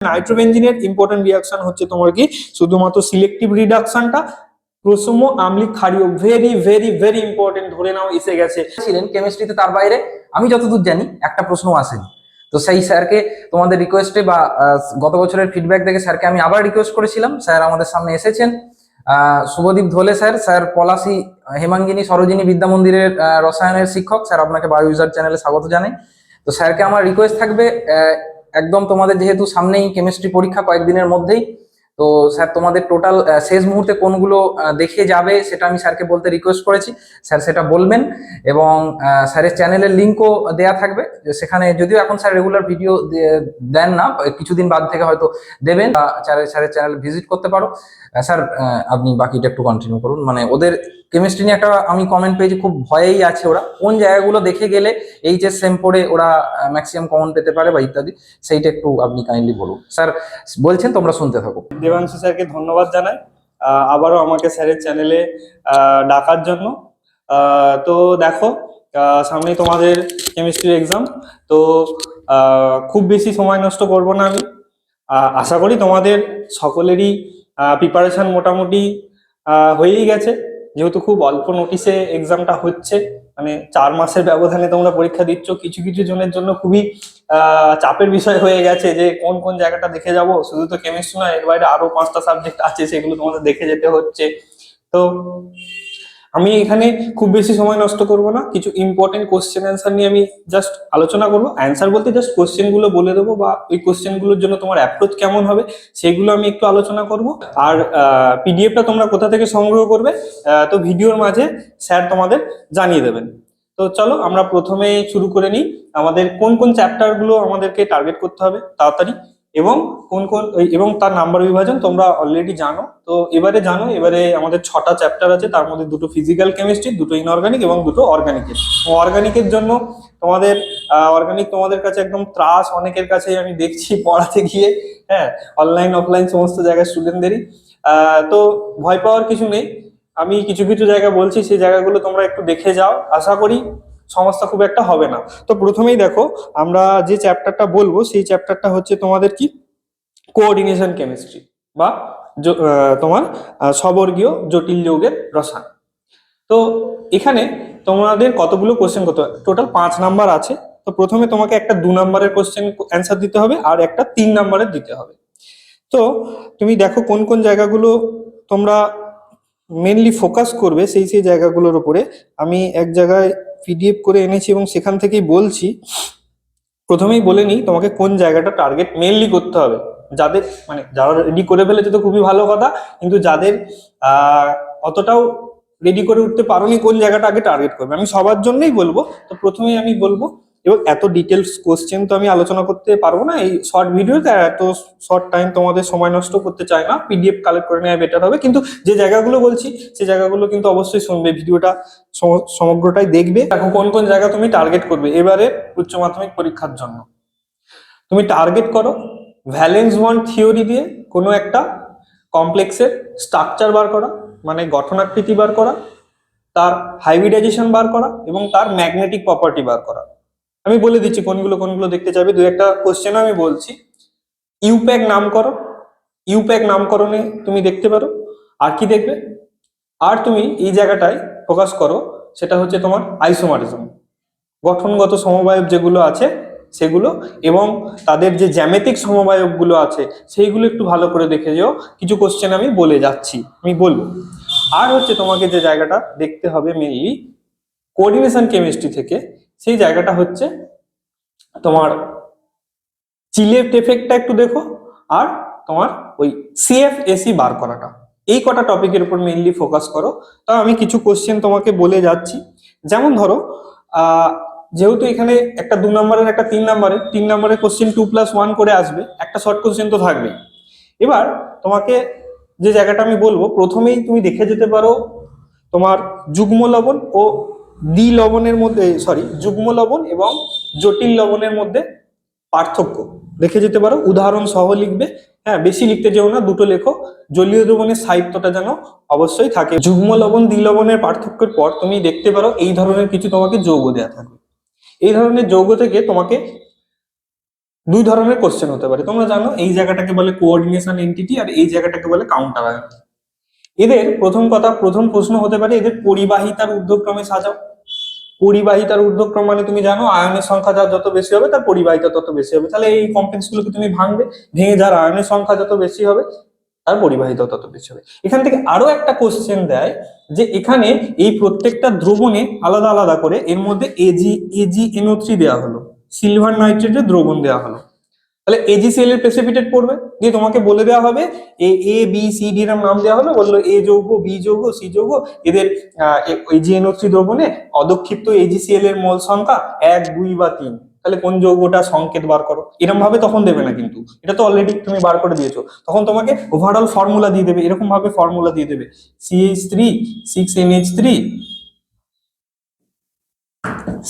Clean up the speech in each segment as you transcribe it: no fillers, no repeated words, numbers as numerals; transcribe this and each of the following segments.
নাইট্রোবেনজিনের important reaction হচ্ছে তোমার কি শুধুমাত্র সিলেক্টিভ রিডাকশনটা, প্রোসোমো আম্লিক ক্ষারীয়, ভেরি ভেরি ভেরি ইম্পর্টেন্ট, ধরে নাও এসে গেছে। ছিলেন কেমিস্ট্রিতে, তার বাইরে আমি যতদূর জানি একটা প্রশ্ন আসেনি। তো সেই স্যারকে তোমাদের রিকোয়েস্টে বা গত বছরের ফিডব্যাক দেখে স্যারকে আমি আবার রিকোয়েস্ট করেছিলাম। স্যার আমাদের সামনে এসেছেন, শুভদীপ ধোলে স্যার, স্যার পলাশী হেমাঙ্গিনী সরোজিনী বিদ্যা মন্দিরের রসায়নের শিক্ষক। স্যার আপনাকে বায়ো ইউজার চ্যানেলে স্বাগত জানাই। তো স্যারকে আমার রিকোয়েস্ট থাকবে, একদম তোমাদের যেহেতু সামনেই কেমিস্ট্রি পরীক্ষা কয়েকদিনের মধ্যেই, তো স্যার তোমাদের টোটাল শেষ মুহূর্তে কোনগুলো দেখে যাবে সেটা আমি স্যারকে বলতে রিকোয়েস্ট করেছি। স্যার সেটা বলবেন এবং স্যারের চ্যানেলের লিঙ্কও দেয়া থাকবে, সেখানে যদিও এখন স্যার রেগুলার ভিডিও দেন না, কিছুদিন বাদ থেকে হয়তো দেবেন, স্যারের চ্যানেল ভিজিট করতে পারো। স্যার আপনি বাকিটা একটু কন্টিনিউ করুন। মানে ওদের কেমিস্ট্রি নিয়ে একটা আমি কমেন্ট পেয়েছি, খুব ভয়েই আছে ওরা, কোন জায়গাগুলো দেখে গেলে এইচএস সেম পড়ে ওরা ম্যাক্সিমাম কমন পেতে পারে বা ইত্যাদি, সেইটা একটু আপনি কাইন্ডলি বলুন। স্যার বলছেন, তোমরা শুনতে থাকো। দেবাংশু স্যারকে ধন্যবাদ জানাই আবারও আমাকে স্যারের চ্যানেলে ডাকার জন্য। তো দেখো, সামনেই তোমাদের কেমিস্ট্রির এক্সাম, তো খুব বেশি সময় নষ্ট করব না আমি। আশা করি তোমাদের সকলেরই প্রিপারেশন মোটামুটি হয়েই গেছে, যেহেতু খুব অল্প নোটিশে এক্সামটা হচ্ছে, মানে 4 মাসের ব্যবধানে তোমরা পরীক্ষা দিচ্ছ। কিছু কিছু জনের জন্য খুবই চাপের বিষয় হয়ে গেছে যে কোন কোন জায়গাটা দেখে যাব। শুধু তো কেমিস্ট্রি নয়, এর বাইরে আরো 5টা সাবজেক্ট আছে, সেগুলো তোমাদের দেখে যেতে হচ্ছে। তো আমি এখানে খুব বেশি সময় নষ্ট করব না, কিছু ইম্পর্টেন্ট কোশ্চেন অ্যান্সার নিয়ে আমি জাস্ট আলোচনা করব। অ্যান্সার বলতে জাস্ট কোশ্চেন গুলো বলে দেবো, বা ওই কোশ্চেন গুলোর জন্য তোমার অ্যাপ্রোচ কেমন হবে সেগুলো আমি একটু আলোচনা করব। আর পিডিএফটা তোমরা কোথা থেকে সংগ্রহ করবে তো ভিডিওর মাঝে স্যার তোমাদের জানিয়ে দেবেন। তো চলো আমরা প্রথমে শুরু করে নিই, আমাদের কোন কোন চ্যাপ্টার গুলো আমাদেরকে টার্গেট করতে হবে তাড়াতাড়ি, এবং কোন কোন এবং তার নাম্বার বিভাজন তোমরা অলরেডি জানো। তো এবারে আমাদের 6টা চ্যাপ্টার আছে, তার মধ্যে 2টো ফিজিক্যাল কেমিস্ট্রি, 2টো ইনঅর্গানিক এবং 2টো অর্গানিকের। অর্গানিকের জন্য তোমাদের অর্গানিক তোমাদের কাছে একদম ত্রাস, অনেকের কাছে আমি দেখছি পড়াতে গিয়ে, হ্যাঁ, অনলাইন অফলাইন সমস্ত জায়গায় স্টুডেন্টদেরই। তো ভয় পাওয়ার কিছু নেই, আমি কিছু কিছু জায়গা বলছি, সেই জায়গাগুলো তোমরা একটু দেখে যাও, আশা করি সমস্যা খুব একটা হবে না। তো প্রথমেই দেখো, আমরা যে চ্যাপ্টারটা বলবো সেই চ্যাপ্টারটা হচ্ছে তোমাদের কি কোঅর্ডিনেশন কেমিস্ট্রি, বা তোমার স্ববর্গীয় জটিল যৌগের রসায়ন। তো এখানে তোমাদের কতগুলো কোশ্চেন করতে হবে, টোটাল 5 নাম্বার আছে। তো প্রথমে তোমাকে একটা 2 নাম্বারের কোশ্চেন অ্যান্সার দিতে হবে, আর একটা 3 নাম্বারের দিতে হবে। তো তুমি দেখো কোন কোন জায়গাগুলো তোমরা মেনলি ফোকাস করবে, সেই সেই জায়গাগুলোর উপরে আমি এক জায়গায় পিডিএফ করে এনেছি এবং সেখান থেকেই বলছি। প্রথমেই বলে নিই তোমাকে কোন জায়গাটা টার্গেট মেনলি করতে হবে। যাদের মানে যারা রেডি করে ফেলেছে তো খুবই ভালো কথা, কিন্তু যাদের অতটাও রেডি করে উঠতে পারোনি, কোন জায়গাটা আগে টার্গেট করবে আমি সবার জন্যই বলবো। তো প্রথমেই আমি বলবো, এবং এত ডিটেলস কোশ্চেন তো আমি আলোচনা করতে পারবো না এই শর্ট ভিডিওতে, এত শর্ট টাইম তোমাদের সময় নষ্ট করতে চাই না, পিডিএফ কালেক্ট করে নেওয়া বেটার হবে। কিন্তু যে জায়গাগুলো বলছি সেই জায়গাগুলো কিন্তু অবশ্যই শুনবে, ভিডিওটা সমগ্রটাই দেখবে। দেখো কোন কোন জায়গা তুমি টার্গেট করবে এবারে উচ্চ মাধ্যমিক পরীক্ষার জন্য। তুমি টার্গেট করো ভ্যালেন্স বন্ড থিওরি দিয়ে কোনো একটা কমপ্লেক্সের স্ট্রাকচার বার করা, মানে গঠনাকৃতি বার করা, তার হাইব্রিডাইজেশন বার করা এবং তার ম্যাগনেটিক প্রপার্টি বার করা। আমি বলে দিচ্ছি কোনগুলো কোনগুলো দেখতে চাইবে, 2-একটা কোশ্চেন আমি বলছি। ইউপ্যাক নামকরণ, ইউপ্যাক নামকরণে তুমি দেখতে পারো। আর কি দেখবে, আর তুমি এই জায়গাটায় ফোকাস করো, সেটা হচ্ছে তোমার আইসোমারিজম, গঠনগত সমবায়ব যেগুলো আছে সেগুলো, এবং তাদের যে জ্যামিতিক সমবায়বগুলো আছে সেইগুলো একটু ভালো করে দেখে যেও। কিছু কোশ্চেন আমি বলে যাচ্ছি, আমি বলবো। আর হচ্ছে তোমাকে যে জায়গাটা দেখতে হবে মেইনলি কোঅর্ডিনেশন কেমিস্ট্রি থেকে, সেই জায়গাটা হচ্ছে তোমার চিলেফট এফেক্টটা একটু দেখো, আর তোমার ওই সিএফএসি বার করাটা, এই কটা টপিকের উপর মেইনলি ফোকাস করো। তাও আমি কিছু কোশ্চেন তোমাকে বলে যাচ্ছি। যেমন ধরো যেহেতু এখানে একটা 2 নম্বরের একটা 3 নম্বরের কোশ্চেন 2+1 করে আসবে, একটা শর্ট কোশ্চেন তো থাকবেই। এবার তোমাকে যে জায়গাটা আমি বলবো, প্রথমেই তুমি দেখে যেতে পারো তোমার যুগ্ম লবণ ও দ্বি লবণের মধ্যে, যুগ্ম লবণ এবং জটিল লবণের মধ্যে পার্থক্য দেখে যেতে পারো, উদাহরণ সহ লিখবে। হ্যাঁ, বেশি লিখতে যেও না, 2টো লেখো। জলীয় দ্রবণের সাহিত্যটা যেন অবশ্যই থাকে। যুগ্ম লবণ দ্বি লবণের পার্থক্যের পর তুমি দেখতে পারো এই ধরনের কিছু তোমাকে যৌগ দেওয়া থাকবে। এই ধরনের যৌগ থেকে তোমাকে দুই ধরনের কোশ্চেন হতে পারে, তোমরা জানো এই জায়গাটাকে বলে কোঅর্ডিনেশন এন্টিটি আর এই জায়গাটাকে বলে কাউন্টার আয়ন। এদের প্রথম কথা, প্রথম প্রশ্ন হতে পারে এদের পরিবাহিতার ঊর্ধ্বক্রমে সাজাও। পরিবাহিতার ঊর্ধ্বক্রম মানে তুমি জানো আয়নের সংখ্যা যার যত বেশি হবে তার পরিবাহিতা তত বেশি হবে, তাহলে এই কমপ্লেক্স গুলোকে তুমি ভাঙবে, ভেঙে যার আয়নের সংখ্যা যত বেশি হবে তার পরিবাহিতা তত বেশি হবে। এখান থেকে আরো একটা কোশ্চেন দেয় যে এখানে এই প্রত্যেকটা দ্রবণে আলাদা আলাদা করে এর মধ্যে AgNO3 দেওয়া হলো, সিলভার নাইট্রেটের দ্রবণ দেওয়া হলো, তাহলে AgCl এর প্রেসিপিটেট পড়বে, দিয়ে তোমাকে বলে দেওয়া হবে A B C D এর নাম দেওয়া হলো, বললো A যৌগ, B যৌগ, C যৌগ, এদের AgNO3 দ্রবণে অদক্ষিপ্ত AgCl এর মোল সংখ্যা 1 2 বা 3, তাহলে কোন যৌগটা সংকেত বার করো, এরকম ভাবে তখন দেবে না, কিন্তু এটা তো অলরেডি তুমি বার করে দিয়েছো, তখন তোমাকে ওভারঅল ফর্মুলা দিয়ে দেবে, এরকম ভাবে ফর্মুলা দিয়ে দেবে CH3 6NH3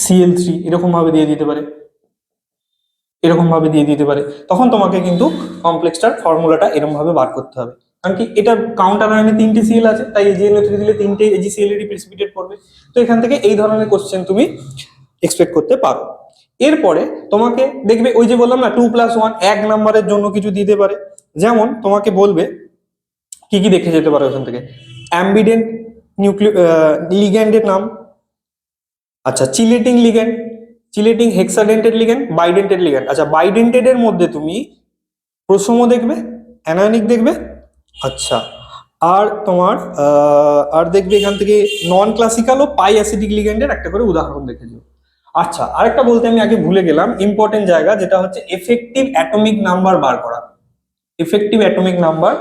Cl3, এরকম ভাবে দিয়ে দিতে পারে, এরকম ভাবে দিয়ে দিতে পারে, তখন তোমাকে কিন্তু কমপ্লেক্সটার ফর্মুলাটা এরকম ভাবে বার করতে হবে, কারণ কি এটা কাউন্টার আয়নে 3টে Cl আছে, তাই AgNO3 দিলে 3টে AgCl এরই প্রেসিপিটেট পড়বে। তো এখান থেকে এই ধরনের কোশ্চেন তুমি এক্সপেক্ট করতে পারো। এরপরে তোমাকে দেখবে ওই যে বললাম না 2+1 এক নাম্বারের জন্য কিছু দিতে পারে, যেমন তোমাকে বলবে কি কি দেখে যেতে পারো এখান থেকে, অ্যাম্বিডেন্ট লিগ্যান্ডের নাম, আচ্ছা chelating ligand, chelating hexadentate ligand, bidentate ligand. আচ্ছা বাইডেন্টেড এর মধ্যে তুমি প্রোসোম দেখবে, অ্যানায়নিক দেখবে, আচ্ছা আর তোমার আর দেখবে এখান থেকে নন ক্লাসিক্যাল ও পাই অ্যাসিডিক লিগ্যান্ডের একটা করে উদাহরণ দেখে যাও। আচ্ছা আরেকটা বলতে আমি আগে ভুলে গেলাম, ইম্পর্টেন্ট জায়গা, যেটা হচ্ছে এফেক্টিভ অ্যাটমিক নাম্বার বার করা। এফেক্টিভ অ্যাটমিক নাম্বার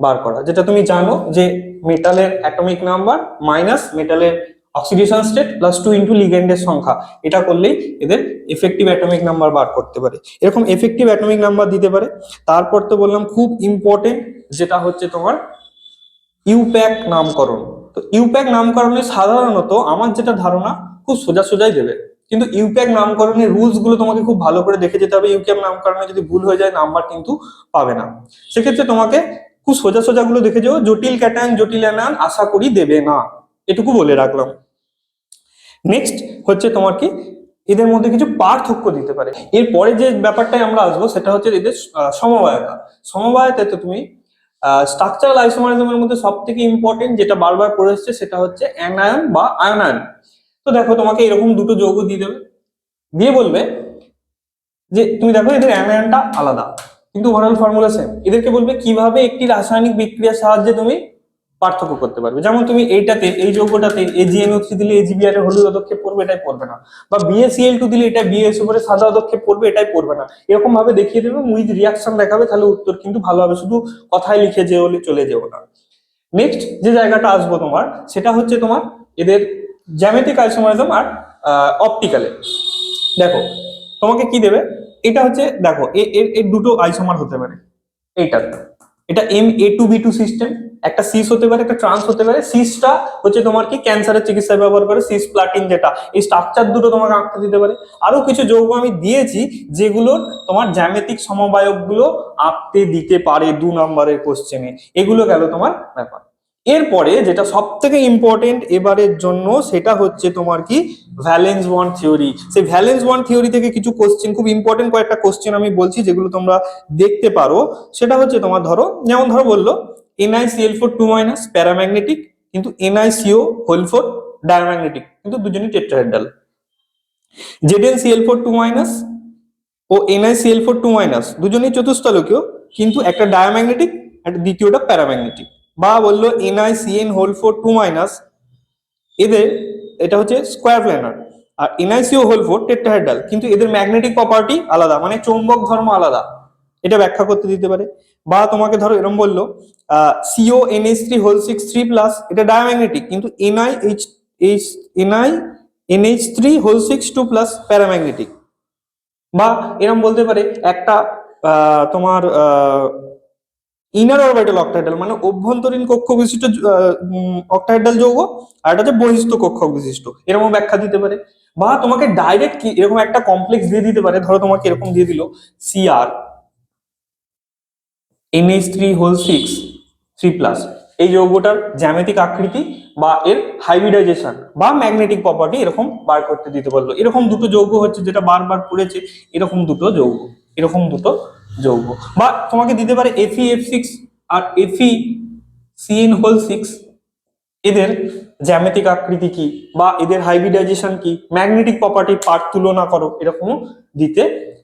বার করা, যেটা তুমি জানো যে মেটালের অ্যাটমিক নাম্বার মাইনাস মেটালের অক্সিডেশন স্টেট প্লাস 2 ইন্টু লিগ্যান্ডের সংখ্যা, এটা করলেই এদের এফেক্টিভ অ্যাটমিক নাম্বার বার করতে পারে, এরকম এফেক্টিভ অ্যাটমিক নাম্বার দিতে পারে। তারপর তো বললাম খুব ইম্পর্টেন্ট যেটা হচ্ছে তোমার ইউপ্যাক নামকরণ। তো ইউপ্যাক নামকরণে সাধারণত আমার যেটা ধারণা খুব সোজা সোজাই দেবে, কিন্তু ইউপ্যাক নামকরণের রুলস গুলো তোমাকে খুব ভালো করে দেখে যেতে হবে, ইউপ্যাক নামকরণে যদি ভুল হয়ে যায় নাম্বার কিন্তু পাবে না, সেক্ষেত্রে তোমাকে খুব সোজা সোজা গুলো দেখে যাও, জটিল ক্যাটায়ন জটিল অ্যানায়ন আশা করি দেবে না, এটুকু বলে রাখলাম। নেক্সট হচ্ছে তোমার কি এদের মধ্যে কিছু পার্থক্য দিতে পারে, এরপরে যে ব্যাপারটাই আমরা আসবো সেটা হচ্ছে এদের সমবায়তা। সমবায়তাতে তুমি স্ট্রাকচারাল আইসোমারিজমের মধ্যে সব থেকে ইম্পর্টেন্ট যেটা বারবার পড়ে এসছে সেটা হচ্ছে অ্যানায়ন বা আয়নায়ন। তো দেখো তোমাকে এরকম দুটো যৌগ দিয়ে দেবে, দিয়ে বলবে যে তুমি দেখো এদের অ্যানায়নটা আলাদা কিন্তু ওভারঅল ফর্মুলা সেম, এদেরকে বলবে কিভাবে একটি রাসায়নিক বিক্রিয়ার সাহায্যে তুমি পার্থক্য করতে পারবে, যেমন তুমি এইটাতে এই যৌগটাতে AgNO3 দিলে AgBr এর হলুদ পদক্ষেপ পড়বে, এটাই পড়বে না, বা BaCl2 দিলে এটা BS উপরে সাদা পদক্ষেপ পড়বে, এটাই পড়বে না, এরকম ভাবে দেখিয়ে দেবে, উইথ রিয়াকশন দেখাবে, তাহলে উত্তর কিন্তু ভালো হবে, শুধু কথায় লিখে যেও চলে যেও না। নেক্সট যে জায়গাটা আসবো তোমার সেটা হচ্ছে তোমার এদের জ্যামিতিক আইসোমারিজম আর অপটিক্যালে। দেখো তোমাকে কি দেবে, এটা হচ্ছে দেখো এর দুটো আইসোমার হতে পারে, এইটা এটা MA2B2 সিস্টেম, একটা সিস হতে পারে একটা ট্রান্স হতে পারে, সিসটা হচ্ছে তোমার কি ক্যান্সারের চিকিৎসায় ব্যবহার করে সিস প্লাটিন, যেটা এই স্ট্রাকচার দুটো তোমাকে আঁকতে দিতে পারে। আরো কিছু যৌগ আমি দিয়েছি যেগুলোর তোমার জ্যামিতিক সমবায়ক গুলো আঁকতে দিতে পারে 2 নম্বরের কোশ্চেনে, এগুলো গেল তোমার ব্যাপার। এরপরে যেটা সব থেকে ইম্পর্টেন্ট এবারের জন্য সেটা হচ্ছে তোমার কি ভ্যালেন্স বন্ড থিওরি। সেই ভ্যালেন্স বন্ড থিওরি থেকে কিছু কোশ্চেন, খুব ইম্পর্টেন্ট কয়েকটা কোশ্চেন আমি বলছি যেগুলো তোমরা দেখতে পারো, সেটা হচ্ছে তোমার ধরো যেমন ধরো বললো NiCl4 2- প্যারাম্যাগনেটিক, কিন্তু NiCO4 ডায়াম্যাগনেটিক, কিন্তু দুজনই টেট্রাহেড্রাল। ZnCl4 2- ও NiCl4 2- দুজনই চতুস্থলকীয়, কিন্তু একটা ডায়াম্যাগনেটিক আর দ্বিতীয়টা প্যারাম্যাগনেটিক। বা বললো NiCN4 2- এদের এটা হচ্ছে স্কোয়ার প্ল্যানার, আর NiCO4 টেট্রাহেড্রাল, কিন্তু এদের ম্যাগনেটিক প্রপার্টি আলাদা, মানে চৌম্বক ধর্ম আলাদা, এটা ব্যাখ্যা করতে দিতে পারে। বা তোমাকে ধরো এরকম বললো CONH3 3+, এটা ডায়াম্যাগনেটিক, কিন্তু NiNH3 2+ প্যারাম্যাগনেটিক। বা এরকম বলতে পারে একটা তোমার ইনার অরবিটাল অক্টাহেড্রাল, মানে অভ্যন্তরীণ কক্ষ বিশিষ্ট অক্টাহেড্রাল যৌগ, আর এটা হচ্ছে বহিস্থ কক্ষ বিশিষ্ট, এরকম ব্যাখ্যা দিতে পারে। বা তোমাকে ডাইরেক্ট কি এরকম একটা কমপ্লেক্স দিয়ে দিতে পারে, ধরো তোমাকে এরকম দিয়ে দিল Cr NH3 3+, এই যৌগটার জ্যামিতিক আকৃতি বা এর হাইব্রিডাইজেশন বা ম্যাগনেটিক প্রপার্টি এরকম বার করতে দিতে পারলো। এরকম দুটো যৌগ হচ্ছে যেটা বারবার পড়েছে, এরকম দুটো যৌগ। এরকম দুটো যৌগ। বা তোমাকে দিতে পারে Fe(F6) আর FeCN6, এদের জ্যামিতিক আকৃতি কি বা এদের হাইব্রিডাইজেশন কি, ম্যাগনেটিক প্রপার্টি পার্ট তুলনা করো, এরকমও দিতে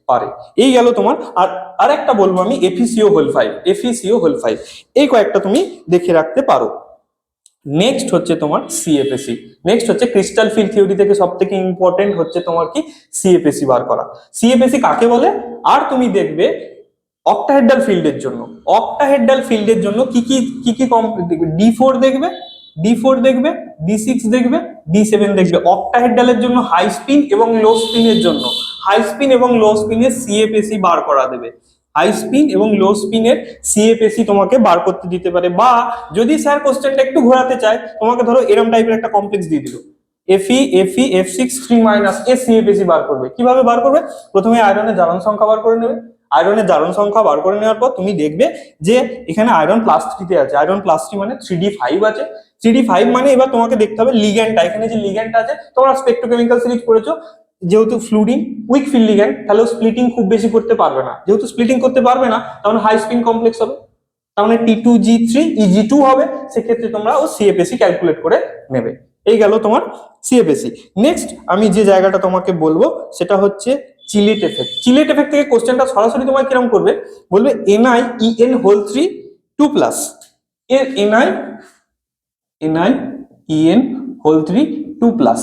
পারে। এই গেল তোমার। আর আরেকটা বলবো আমি, FeCO(5), এই কয়েকটা তুমি দেখে রাখতে পারো। নেক্সট হচ্ছে তোমার সিএফএসি। নেক্সট হচ্ছে ক্রিস্টাল ফিল্ড থিওরি থেকে সব থেকে ইম্পর্টেন্ট হচ্ছে তোমার কি সিএফএসি বার করা। সিএফএসি কাকে বলে? আর তুমি দেখবে অক্টাহেড্রাল ফিল্ডের জন্য, কি কি কমপ্লিট দেখবে, D4 দেখবে, D6 দেখবে, D7 দেখবে। অক্টাহেড্রালের জন্য হাই স্পিন এবং লো স্পিনের জন্য, হাই স্পিন এবং লো স্পিনের সিএফএসি বার করা দেবে। হাই স্পিন এবং লো স্পিনের সিএফএসি তোমাকে বার করতে দিতে পারে। বা যদি স্যার কোশ্চেনটা একটু ঘোরাতে চায়, তোমাকে ধরো এরকম টাইপের একটা কমপ্লেক্স দিয়ে দিল, Fe(F6) 3 - এর সিএফএসি বার করবে। কিভাবে বার করবে? প্রথমে আয়রনের জারণ সংখ্যা বার করে নেবে। আয়রনের জারণ সংখ্যা বার করে নেওয়ার পর তুমি দেখবে যে এখানে আয়রন +3 তে আছে। আয়রন +3 মানে 3d5 আছে। 3d5 মানে এবার তোমাকে দেখতে হবে লিগ্যান্ডটা, এখানে যে লিগ্যান্ডটা আছে, তোমরা স্পেকট্রোকেমিক্যাল সিরিজ পড়েছো, যেহেতু ফ্লুরিন উইক ফিল্ড লিগ্যান্ড, তাহলে স্প্লিটিং খুব বেশি করতে পারবে না। যেহেতু স্প্লিটিং করতে পারবে না, তাহলে হাই স্পিন কমপ্লেক্স হবে, তাহলে T2G3 Eg2 হবে। সেক্ষেত্রে তোমরা ও সিএফএসি ক্যালকুলেট করে নেবে। এই গেল তোমার সিএফএসি। নেক্সট আমি যে জায়গাটা তোমাকে বলবো সেটা হচ্ছে চিলেট এফেক্ট। চিলেট এফেক্ট থেকে কোশ্চেনটা সরাসরি তোমার কিরকম করবে, বলবে NiEN(3) 2+, এর NiEN(3) 2+,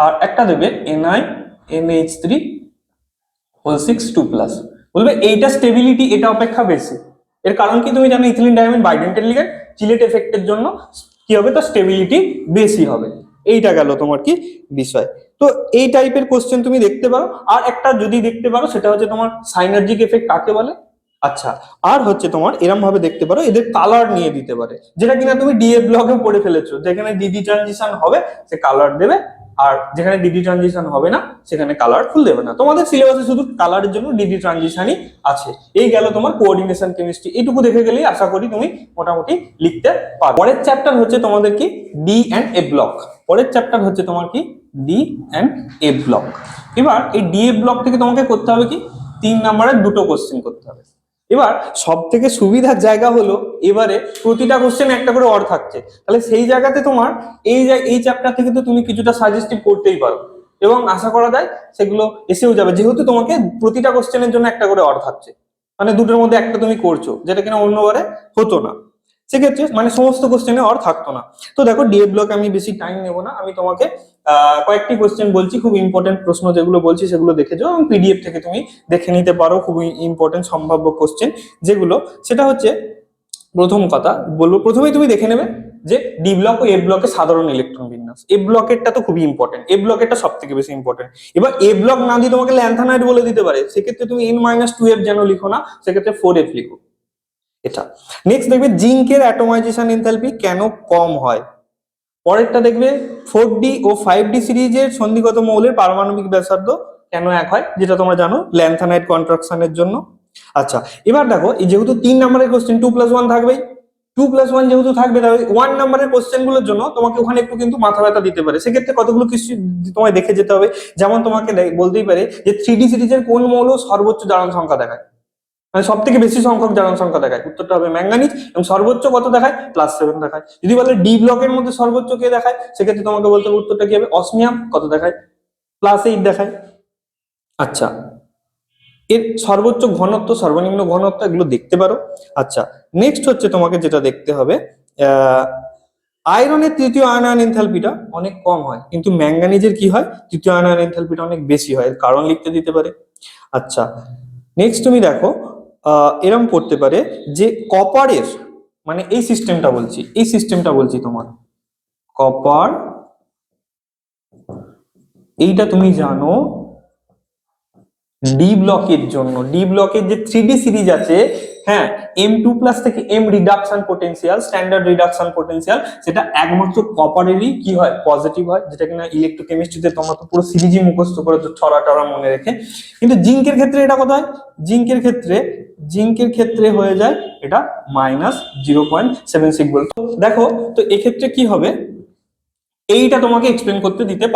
আর একটা দেবে NiNH3(6) 2+। বলবে এইটা স্টেবিলিটি এটা অপেক্ষা বেশি। এর কারণ কি তুমি জানো? ইথিলিন ডায়ামিন বাইডেন্টেড লিগ্যান্ড, চিলেট এফেক্টের জন্য কি হবে, তো স্টেবিলিটি বেশি হবে। এইটা গেল তোমার কি বিষয়। তো এই টাইপের কোশ্চেন তুমি দেখতে পারো। আর একটা যদি দেখতে পারো সেটা হচ্ছে তোমার সাইনার্জিক এফেক্ট কাকে বলে। আচ্ছা, আর হচ্ছে তোমার এরম ভাবে দেখতে পারো, এদের কালার নিয়ে দিতে পারে, যেটা কিনা তুমি ডিএ ব্লকে পড়ে ফেলেছো। যেখানে ডিডি ট্রানজিশন হবে সে কালার দেবে, আর যেখানে ডিডি ট্রানজিশন হবে না সেখানে কালারফুল দেবে না। তোমাদের সিলেবাসে শুধু কালারের জন্য ডিডি ট্রানজিশনই আছে। এই গেল তোমার কোঅর্ডিনেশন কেমিস্ট্রি। এইটুকু দেখে গেলেই আশা করি তুমি মোটামুটি লিখতে পারো। পরের চ্যাপ্টার হচ্ছে তোমাদের কি ডি অ্যান্ড এ ব্লক। পরের চ্যাপ্টার হচ্ছে তোমার কি ডি অ্যান্ড এ ব্লক। এবার এই ডি এ ব্লক থেকে তোমাকে করতে হবে কি 3 নম্বরের দুটো কোশ্চেন করতে হবে। এবার সব থেকে সুবিধার জায়গা হলো এবারে প্রতিটা কোশ্চেন একটা করে অর থাকছে, তাহলে সেই জায়গাতে তোমার এই চ্যাপ্টার থেকে তো তুমি কিছুটা সাজেস্টিভ করতেই পারো, এবং আশা করা যায় সেগুলো এসেও যাবে, যেহেতু তোমাকে প্রতিটা কোশ্চেনের জন্য একটা করে অর থাকছে। মানে দুটোর মধ্যে একটা তুমি করছো, যেটা কিনা অন্যবারে হতো না। সেক্ষেত্রে মানে সমস্ত কোশ্চেনে অর থাকতো না। তো দেখো ডিএ ব্লক আমি বেশি টাইম নেবো না, আমি তোমাকে কয়েকটি কোশ্চেন বলছি, খুব ইম্পর্টেন্ট প্রশ্ন যেগুলো বলছি সেগুলো দেখে যাও, এবং পিডিএফ থেকে তুমি দেখে নিতে পারো খুবই ইম্পর্টেন্ট সম্ভাব্য কোশ্চেন যেগুলো। সেটা হচ্ছে প্রথম কথা বলবো, প্রথমেই তুমি দেখে নেবে যে ডি ব্লক ও এ ব্লকের সাধারণ ইলেকট্রন বিন্যাস। এ ব্লকেরটা তো খুবই ইম্পর্টেন্ট, এ ব্লকেরটা সব থেকে বেশি ইম্পর্টেন্ট। এবার এ ব্লক না দিয়ে তোমাকে ল্যান্থানাইড বলে দিতে পারে, সেক্ষেত্রে তুমি N-2F যেন লিখো না, সেক্ষেত্রে 4F লিখো এটা। নেক্সট দেখবে জিঙ্কের অ্যাটমাইজেশন এনথালপি কেন কম হয়। পরেরটা দেখবে 4D ও 5D সিরিজের সন্ধিগত মৌলের পারমাণবিক ব্যাসার্ধ কেন এক হয়, যেটা তোমরা জানো ল্যান্থানাইড কন্ট্রাকশনের জন্য। আচ্ছা, এবার দেখো এই যেহেতু 3 নম্বরের কোশ্চেন 2+1 থাকবেই, 2+1 যেহেতু থাকবে, তাহলে 1 নম্বরের কোশ্চেন গুলোর জন্য তোমাকে ওখানে একটু কিন্তু মাথা ব্যথা দিতে পারে। সেক্ষেত্রে কতগুলো কিছু তোমায় দেখে যেতে হবে। যেমন তোমাকে বলতেই পারে যে 3D সিরিজের কোন মৌল সর্বোচ্চ জারণ সংখ্যা দেখায়, মানে সব থেকে বেশি সংখ্যক জারণ সংখ্যা দেখায়, উত্তরটা হবে ম্যাঙ্গানিজ, এবং সর্বোচ্চ কত দেখায়, +7 দেখায়। যদি বলে ডি ব্লকের মধ্যে সর্বোচ্চ কে দেখায়, সেক্ষেত্রে তোমাকে বলতে হবে উত্তরটা কি হবে, অসমিয়াম, কত দেখায়, +8 দেখায়। আচ্ছা, এর সর্বোচ্চ ঘনত্ব সর্বনিম্ন ঘনত্ব এগুলো দেখতে পারো। আচ্ছা, নেক্সট হচ্ছে তোমাকে যেটা দেখতে হবে, আয়রনের তৃতীয় আয়নায়ন এনথালপিটা অনেক কম হয়, কিন্তু ম্যাঙ্গানিজের কি হয়, তৃতীয় আয়নায়ন এনথালপিটা অনেক বেশি হয়, এর কারণ লিখতে দিতে পারে। আচ্ছা, নেক্সট তুমি দেখো এরম করতে পারে যে কপারের, মানে এই সিস্টেমটা বলছি তোমার কপার, এইটা তুমি জানো ডি ব্লকের জন্য, ডি ব্লকের যে 3D সিরিজ আছে, হ্যাঁ, M2+ থেকে M reduction potential, standard reduction potential, সেটা একমাত্র কপারেরই কি হয়, পজিটিভ হয়, যেটা কিনা ইলেকট্রোকেমিস্ট্রিতে তোমরা তো পুরো সিরিজই মুখস্থ করেছো ছড়া টড়া মনে রেখে। কিন্তু জিঙ্কের ক্ষেত্রে এটা কত হয়, জিঙ্কের ক্ষেত্রে হয়ে যায় এটা -0.76 ভোল্ট। দেখো তো এক্ষেত্রে কি হবে, এইটা তোমাকে এক্সপ্লেন করতে দিতে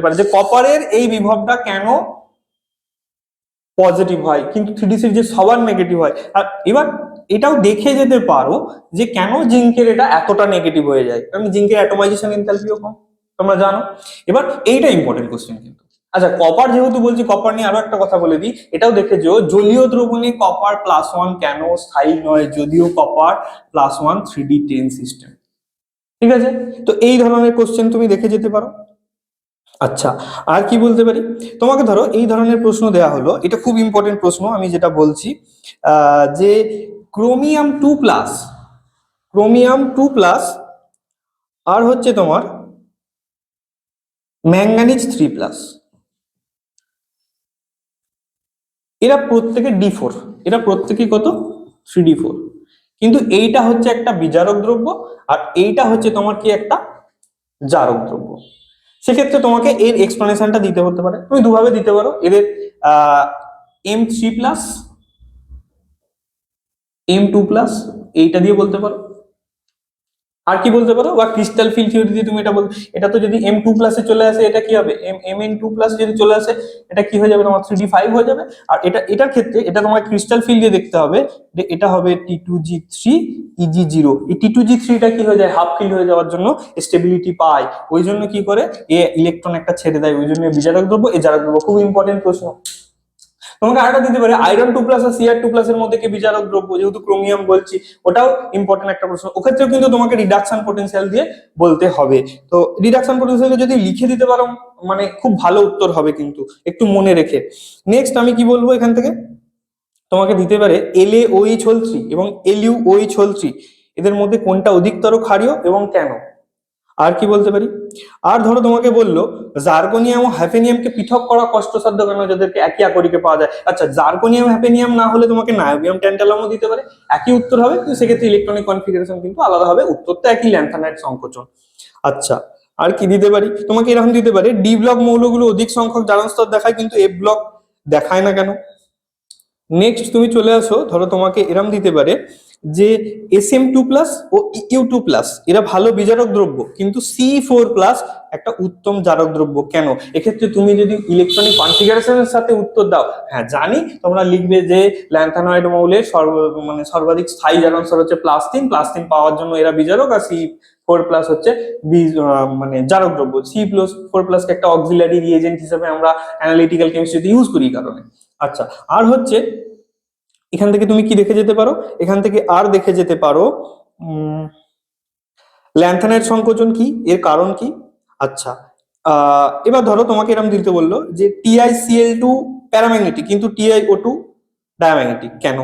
পারে, যে কপারের এই বিভবটা কেন পজিটিভ হয়, কিন্তু 3D সিরিজের সবার নেগেটিভ হয়। আর এবার এটাও দেখে যেতে পারো যে কেন জিঙ্কের এটা এতটা নেগেটিভ হয়ে যায়, কারণ জিঙ্কের অ্যাটোমাইজেশন এনথালপিও কম, তোমরা জানো। এবার এইটা ইম্পর্টেন্ট কোশ্চেন কিন্তু। আচ্ছা, কপার যেহেতু বলছি, কপার নিয়ে আরো একটা কথা বলে দিই, এটাও দেখেছো জলীয় দ্রবণে কপার +1 কেন স্থায়ী নয়, যদিও কপার +1 3D10 সিস্টেম। ঠিক আছে, তো এই ধরনের কোশ্চেন তুমি দেখে যেতে পারো। আচ্ছা, আর কি বলতে পারি তোমাকে, ধরো এই ধরনের প্রশ্ন দেয়া হলো, এটা খুব ইম্পর্টেন্ট প্রশ্ন, আমি যেটা বলছি যে ক্রোমিয়াম 2+, ক্রোমিয়াম 2+ আর হচ্ছে তোমার ম্যাঙ্গানিজ 3+, এরা প্রত্যেকে D4, এরা প্রত্যেকে কত 3D4, কিন্তু এইটা হচ্ছে একটা বিজারক দ্রব্য আর এইটা হচ্ছে তোমার কি একটা জারক দ্রব্য। সেক্ষেত্রে তোমাকে এর এক্সপ্লেনেশনটা দিতে হতে পারে, তুমি দুভাবে দিতে পারো, এদের M3+, M2+, এইটা দিয়ে বলতে পারো। আর কি বলতে পারো, বা ক্রিস্টাল ফিল থিওরি দিয়ে তুমি এটা বল, এটা তো যদি M2+ চলে আসে এটা কি হবে, Mn2+ যদি চলে আসে এটা কি হয়ে যাবে, তোমার 3D5 হয়ে যাবে। আর এটার ক্ষেত্রে এটা তোমার ক্রিস্টাল ফিল দিয়ে দেখতে হবে, যে এটা হবে T2G3 Eg0, এই T2G3 টা কি হয়ে যায়, হাফ ফিল হয়ে যাওয়ার জন্য স্টেবিলিটি পায়, ওই জন্য কি করে এ ইলেকট্রন একটা ছেড়ে দেয়, ওই জন্য বিজারক দ্রব্য, এই জারক দ্রব্য। খুব ইম্পর্টেন্ট প্রশ্ন। তোমাকে আরেকটা দিতে পারে, আয়রন 2+ আর Cr2+ এর মধ্যে কি বিজারক দ্রব্য, যেহেতু ক্রোমিয়াম বলছি, ওটাও ইম্পর্টেন্ট একটা প্রশ্ন। ওক্ষেত্রেও কিন্তু তোমাকে রিডাকশন পোটেনশিয়াল দিয়ে বলতে হবে। তো রিডাকশন পোটেনশিয়াল যদি লিখে দিতে পারো মানে খুব ভালো উত্তর হবে, কিন্তু একটু মনে রেখে। নেক্সট আমি কি বলবো এখান থেকে, তোমাকে দিতে পারে LaOH হোল 3 এবং LuOH হোল 3, এদের মধ্যে কোনটা অধিকতর ক্ষারীয় এবং কেন। আর কি বলতে পারি, আর ধরো তোমাকে বললো জার্কোনিয়াম ও হ্যাফেনিয়ামকে পৃথক করা কষ্টসাধ্য কেন, যাদেরকে একই আকরিকে পাওয়া যায়। আচ্ছা, জার্কোনিয়াম হ্যাফেনিয়াম না হলে তোমাকে নায়োবিয়াম ট্যান্টালামও দিতে পারে, একই উত্তর হবে, কিন্তু সেক্ষেত্রে ইলেকট্রনিক কনফিগারেশন কিন্তু আলাদা হবে, উত্তরটা একই, ল্যান্থানাইট সংকোচন। আচ্ছা, আর কি দিতে পারি, তোমাকে এরকম দিতে পারে ডি ব্লক মৌলগুলো অধিক সংখ্যক জারণ স্তর দেখায় কিন্তু F ব্লক দেখায় না কেন। নেক্সট তুমি চলে আসো, ধরো তোমাকে এরম দিতে পারে যে Sm2+ ও Eu2+ এরা ভালো বিজারক দ্রব্য, কিন্তু C4+ একটা উত্তম জারক দ্রব্য কেন। এক্ষেত্রে তুমি যদি ইলেকট্রনিক কনফিগারেশনের সাথে উত্তর দাও, হ্যাঁ জানি, তোমরা লিখবে যে ল্যান্থানয়েড মৌলের সর্বাধিক স্থায়ী জারণ স্তর হচ্ছে +3 পাওয়ার জন্য এরা বিজারক, আর C4+ হচ্ছে মানে জারক দ্রব্য। C+4+ কে একটা অক্সিলারি রিএজেন্ট হিসেবে আমরা অ্যানালিটিক্যাল কেমিস্ট্রিতে ইউজ করি এই কারণে। আচ্ছা, আর হচ্ছে এখান থেকে তুমি কি দেখে যেতে পারো, এখান থেকে আর দেখে যেতে পারো ল্যান্থানাইট সংকোচন কি, এর কারণ কি। আচ্ছা, এবার ধরো তোমাকে এরকম দিতে বললো যে TiCl2 প্যারাম্যাগনেটিক কিন্তু TiO2 ডায়াম্যাগনেটিক কেন,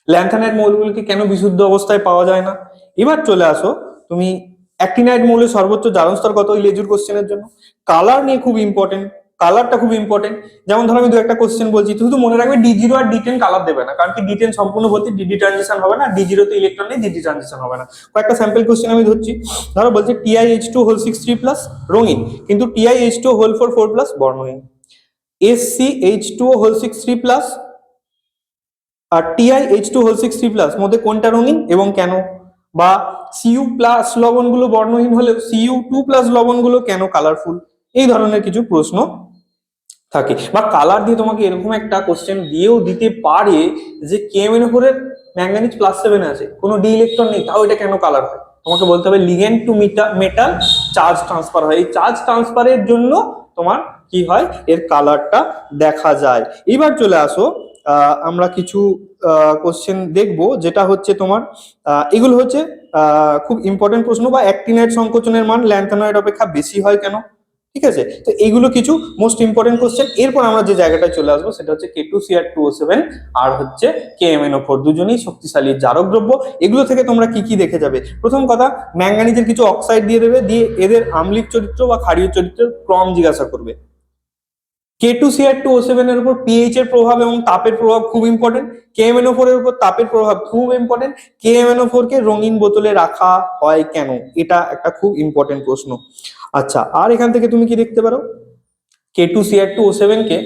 ল্যান্থানাইট মৌলগুলিকে কেন বিশুদ্ধ অবস্থায় পাওয়া যায় না। এবার চলে আসো তুমি অ্যাক্টিনাইট মৌলের সর্বোচ্চ জারণ স্তর কত, এই লেজুর কোশ্চেনের জন্য। কালার নিয়ে খুব ইম্পর্টেন্ট, কালারটা খুব ইম্পর্টেন্ট। যেমন ধরো আমি দু একটা কোশ্চেন বলছি, শুধু মনে রাখবে D0 আর D10 কালার দেবে না, কারণ কি D10 সম্পূর্ণ ভর্তি, DD ট্রানজিশন হবে না, D0 তে ইলেকট্রন নেই, DD ট্রানজিশন হবে না। কয়েকটা স্যাম্পল কোশ্চেন আমি ধরছি, ধরো বলছে TiH2 হোল 6 3+ রঙিন, কিন্তু TiH2 হোল 4 বর্ণহীন। SCH2 হোল 6 3+ আর TiH2 হোল 6 3+ মধ্যে কোনটা রঙিন এবং কেন। বা Cu+ লবণগুলো বর্ণহীন হলেও Cu2+ লবণগুলো কেন কালারফুল। এই ধরনের কিছু প্রশ্ন থাকে। বা কালার দিয়ে তোমাকে এরকম একটা কোশ্চেন দিয়েও দিতে পারে যে KMnO4 এর ম্যাঙ্গানিজ +7 আছে, কোনো ডি ইলেকট্রন নেই, তাও এটা কেন কালার হয়। তোমাকে বলতে হবে ligand to metal charge transfer হয়, এই চার্জ ট্রান্সফারের জন্য তোমার কি হয়, এর কালারটা দেখা যায়। এবার চলে আসো, আমরা কিছু কোশ্চেন দেখবো, যেটা হচ্ছে তোমার এগুলো হচ্ছে খুব ইম্পর্টেন্ট প্রশ্ন। বা অ্যাক্টিনাইট সংকোচনের মান ল্যান্থানয়েড অপেক্ষা বেশি হয় কেন। ঠিক আছে, তো এইগুলো কিছু মোস্ট ইম্পর্টেন্ট কোশ্চেন। এরপর আমরা যে জায়গাটায় চলে আসবো সেটা হচ্ছে K2Cr2O7 আর হচ্ছে KMnO4, দুজনেই শক্তিশালী জারক দ্রব্য। এগুলো থেকে তোমরা কি কি দেখে যাবে, প্রথম কথা ম্যাঙ্গানিজের কিছু অক্সাইড দিয়ে দেবে, দিয়ে এদের আম্লিক চরিত্র বা ক্ষারীয় চরিত্রের ক্রম জিজ্ঞাসা করবে। K2Cr2O7 এর উপর পিএইচ এর প্রভাব এবং তাপের প্রভাব খুব ইম্পর্টেন্ট। KMnO4 এর উপর তাপের প্রভাব খুব ইম্পর্টেন্ট। KMnO4 কে রঙিন বোতলে রাখা হয় কেন, এটা একটা খুব ইম্পর্টেন্ট প্রশ্ন। আচ্ছা, আর এখান থেকে তুমি কি দেখতে পারো, K2Cr2O7 কে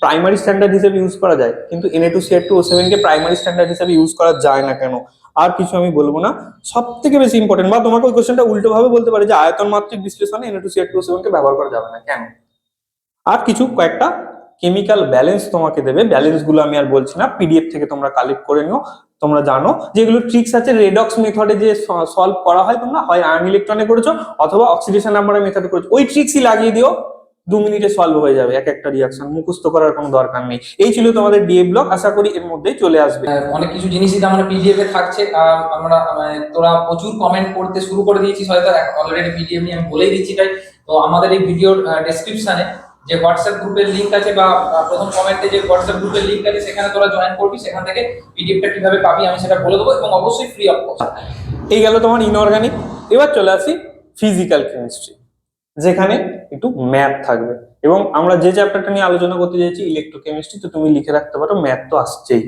প্রাইমারি স্ট্যান্ডার্ড হিসেবে ইউজ করা যায়, কিন্তু Na2Cr2O7 কে প্রাইমারি স্ট্যান্ডার্ড হিসেবে ইউজ করা যায় না কেন। আর কিছু আমি বলবো না, সব থেকে বেশি ইম্পর্টেন্ট, বা তোমাকে ওই কোশ্চেনটা উল্টো ভাবে বলতে পারে যে আয়তন মাত্রিক বিশ্লেষণে Na2Cr2O7 কে ব্যবহার করা যাবে না কেন। আর কিছু কয়েকটা কেমিক্যাল ব্যালেন্স তোমাকে দেবে, ব্যালেন্স গুলো আমি আর বলছি না, পিডিএফ থেকে তোমরা কালেক্ট করে নিও। তোমরা জানো যেগুলো ট্রিক্স আছে রেডক্স মেথডে যে সলভ করা হয়, তোমরা হয় আয়ন ইলেকট্রনে করেছো অথবা অক্সিডেশন নাম্বারের মেথডে করেছো, ওই ট্রিক্সই লাগিয়ে দিও, 2 মিনিটে সলভ হয়ে যাবে এক একটা রিয়াকশন, মুখস্থ করার কোনো দরকার নেই। এই ছিল তোমাদের ডিএ ব্লক, আশা করি এর মধ্যেই চলে আসবে। অনেক কিছু জিনিসই আমার পিডিএফ এ থাকছে। আমরা তোরা প্রচুর কমেন্ট করতে শুরু করে দিয়েছিস, হয়তো অলরেডি পিডিএফ নিয়ে আমি বলেই দিচ্ছি। তাই তো আমাদের এই ভিডিওর ডেসক্রিপশনে যে হোয়াটসঅ্যাপ গ্রুপের লিংক আছে বা প্রথম কমেন্টে যে হোয়াটসঅ্যাপ গ্রুপের লিংক আছে, সেখানে তোরা জয়েন করবি, সেখান থেকে পিডিএফটা কিভাবে পাবি আমি সেটা বলে দেবো, এবং অবশ্যই ফ্রি অফ কস্ট। এই গেল তোমার ইনঅর্গানিক। এবার চলে আসি ফিজিক্যাল কেমিস্ট্রি, যেখানে একটু ম্যাথ থাকবে, এবং আমরা যে চ্যাপ্টারটা নিয়ে আলোচনা করতে চাইছি ইলেকট্রোকেমিস্ট্রি, তো তুমি লিখে রাখতে পারো ম্যাথ তো আসছেই,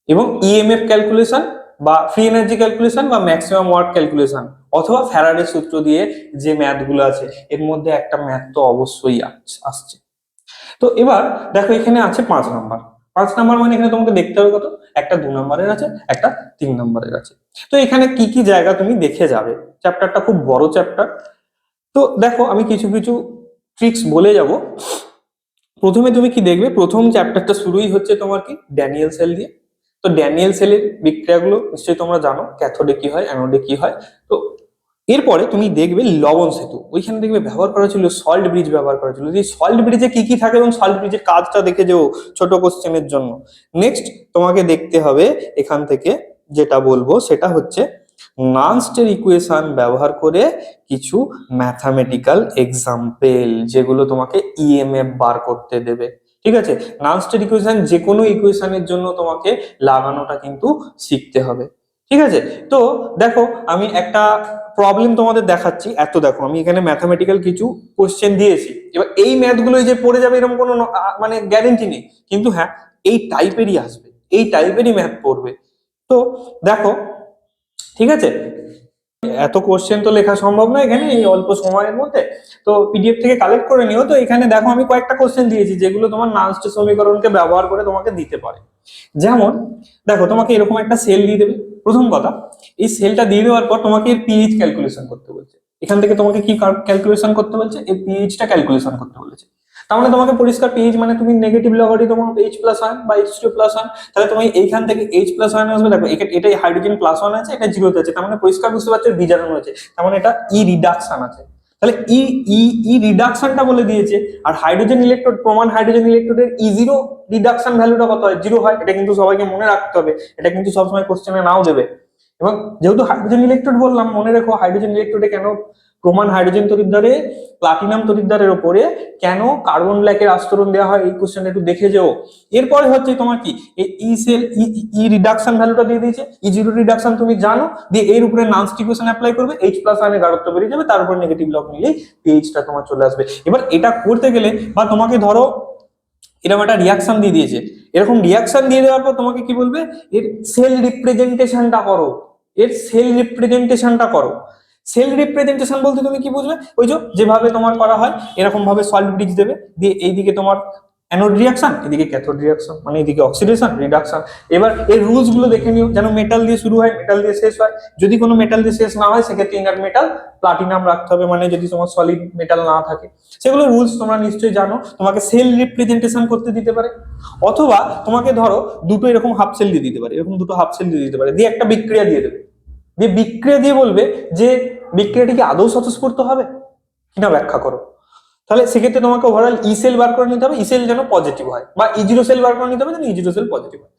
এবং ইএমএফ ক্যালকুলেশন বা ফ্রি এনার্জি ক্যালকুলেশন বা ম্যাক্সিমাম ওয়ার্ক ক্যালকুলেশন অথবা ফ্যারাডের সূত্র দিয়ে যে ম্যাথ গুলো আছে, এর মধ্যে একটা ম্যাথ তো অবশ্যই আসছে। তো এবার দেখো এখানে আছে 5 নাম্বার। 5 নাম্বার মানে এখানে তোমাকে দেখতে হবে কত, একটা 2 নাম্বারের আছে, একটা 3 নাম্বারের আছে। তো এখানে কি কি জায়গা তুমি দেখে যাবে, চ্যাপ্টারটা খুব বড় চ্যাপ্টার। তো দেখো আমি কিছু কিছু ট্রিক্স বলে যাব। প্রথমে তুমি কি দেখবে, প্রথম চ্যাপ্টারটা শুরুই হচ্ছে তোমার কি ড্যানিয়েল সেল দিয়ে। তো ড্যানিয়েল সেলের বিক্রিয়াগুলো নিশ্চয়ই তোমরা জানো, ক্যাথোডে কি হয়, অ্যানোডে কি হয়। তো এরপরে তুমি দেখবে লবণ সেতু, ওইখানে দেখবে ব্যবহার করা ছিল সল্ট ব্রিজ ব্যবহার করা ছিল, এই সল্ট ব্রিজে কি কি থাকে এবং সল্ট ব্রিজের কাজটা দেখে যেও ছোট কোশ্চেনের জন্য। নেক্সট তোমাকে দেখতে হবে এখান থেকে যেটা বলবো সেটা হচ্ছে নানস্টের ইকুয়েশন ব্যবহার করে কিছু ম্যাথামেটিক্যাল এক্সাম্পল, যেগুলো তোমাকে ইএমএফ বার করতে দেবে। ঠিক আছে, নানস্টের ইকুয়েশন যে কোনো ইকুয়েশনের জন্য তোমাকে লাগানোটা কিন্তু শিখতে হবে। ঠিক আছে, তো দেখো আমি একটা প্রবলেম তোমাদের দেখাচ্ছি। দেখো আমি এখানে ম্যাথামেটিক্যাল কিছু কোশ্চেন দিয়েছি, এবার এই ম্যাথ গুলো যে পড়ে যাবে এরকম কোনো মানে গ্যারেন্টি নেই, কিন্তু হ্যাঁ এই টাইপেরই আসবে, এই টাইপেরই ম্যাথ পড়বে। তো দেখো ঠিক আছে, এত কোশ্চেন তো লেখা সম্ভব না এখানে এই অল্প সময়ের মধ্যে, তো পিডিএফ থেকে কালেক্ট করে নিও। তো এখানে দেখো আমি কয়েকটা কোশ্চেন দিয়েছি যেগুলো তোমার নানস্টের সমীকরণকে ব্যবহার করে তোমাকে দিতে পারে। যেমন দেখো তোমাকে এরকম একটা সেল দিয়ে দেবে, প্রথম কথা এই সেলটা দিয়ে দেওয়ার পর তোমাকে এর পিএইচ ক্যালকুলেশন করতে বলছে। এখান থেকে তোমাকে কি ক্যালকুলেশন করতে বলছে, এর পিএইচটা ক্যালকুলেশন করতে বলেছে। তার মানে তোমাকে পরিষ্কার পিএইচ মানে তুমি নেগেটিভ লগারিদম অফ H+1 বা H2+1, তাহলে তুমি এইখান থেকে H+1 আসবে। দেখো এটাই হাইড্রোজেন +1 আছে, এটা 0 আছে, তার মানে পরিষ্কার বুঝতে পারছো বিজারণ হয়েছে, তার মানে এটা ই রিডাকশন আছে। তাহলে ই ই ই রিডাকশনটা বলে দিয়েছে। আর হাইড্রোজেন ইলেকট্রোড, প্রমাণ হাইড্রোজেন ইলেকট্রোডের E0 রিডাকশন ভ্যালুটা কত হয়, 0 হয়। এটা কিন্তু সবাইকে মনে রাখতে হবে, এটা কিন্তু সবসময় কোশ্চেনে নাও দেবে। এবং যেহেতু হাইড্রোজেন ইলেকট্রোড বললাম, মনে রেখো হাইড্রোজেন ইলেকট্রোডে কেন প্রমাণ হাইড্রোজেন তড়িৎদ্বারে প্লাটিনাম তড়িৎদ্বারের উপরে কেন কার্বন ব্ল্যাকের আস্তরণ দেওয়া হয়, এই কোশ্চেনটা একটু দেখে যেও। এরপরে হচ্ছে তোমার কি এই ই সেল ই রিডাকশন ভ্যালুটা দিয়ে দিয়েছে, E0 রিডাকশন তুমি জানো, দিয়ে এর উপরে নানস্ট ইকুয়েশন অ্যাপ্লাই করবে, H+1 এর গাঢ়ত্ব বেরিয়ে যাবে, তার উপর নেগেটিভ লগ নিলেই পিএইচটা তোমার চলে আসবে। এবার এটা করতে গেলে বা তোমাকে ধরো এরকম একটা রিয়াকশন দিয়ে দিয়েছে, এরকম রিয়াকশন দিয়ে দেওয়ার পর তোমাকে কি বলবে, এর সেল রিপ্রেজেন্টেশনটা করো, এর সেল রিপ্রেজেন্টেশনটা করো। সেল রিপ্রেজেন্টেশন বলতে তুমি কি বুঝবে, ওই যেভাবে তোমার করা হয় এরকম ভাবে সল্ট ব্রিজ দেবে, দিয়ে এইদিকে তোমার অ্যানোড রিয়াকশন, এদিকে ক্যাথোড রিয়াকশন, মানে এদিকে অক্সিডেশন রিডাকশন। এবার এর রুলস গুলো দেখে নিও, যেন মেটাল দিয়ে শুরু হয় মেটাল দিয়ে শেষ হয়, যদি কোনো মেটাল দিয়ে শেষ না হয় সেক্ষেত্রে ইনার মেটাল প্লাটিনাম রাখতে হবে, মানে যদি তোমার সলিড মেটাল না থাকে। সেগুলো রুলস তোমরা নিশ্চয়ই জানো। তোমাকে সেল রিপ্রেজেন্টেশন করতে দিতে পারে, অথবা তোমাকে ধরো দুটো এরকম হাফ সেল দিয়ে দিতে পারে, এরকম দুটো হাফ সেল দিয়ে দিতে পারে, দিয়ে একটা বিক্রিয়া দিয়ে দেবে, দিয়ে বিক্রিয়া দিয়ে বলবে যে বিক্রিয়াটি কি আদৌ স্বতঃস্ফূর্ত হবে কিনা ব্যাখ্যা করো। তাহলে সেক্ষেত্রে তোমাকে ওভারঅল ই সেল বার করে নিতে হবে, ই সেল যেন পজিটিভ হয়, বা E0 সেল বার করে নিতে হবে যেন E0 সেল পজিটিভ হয়।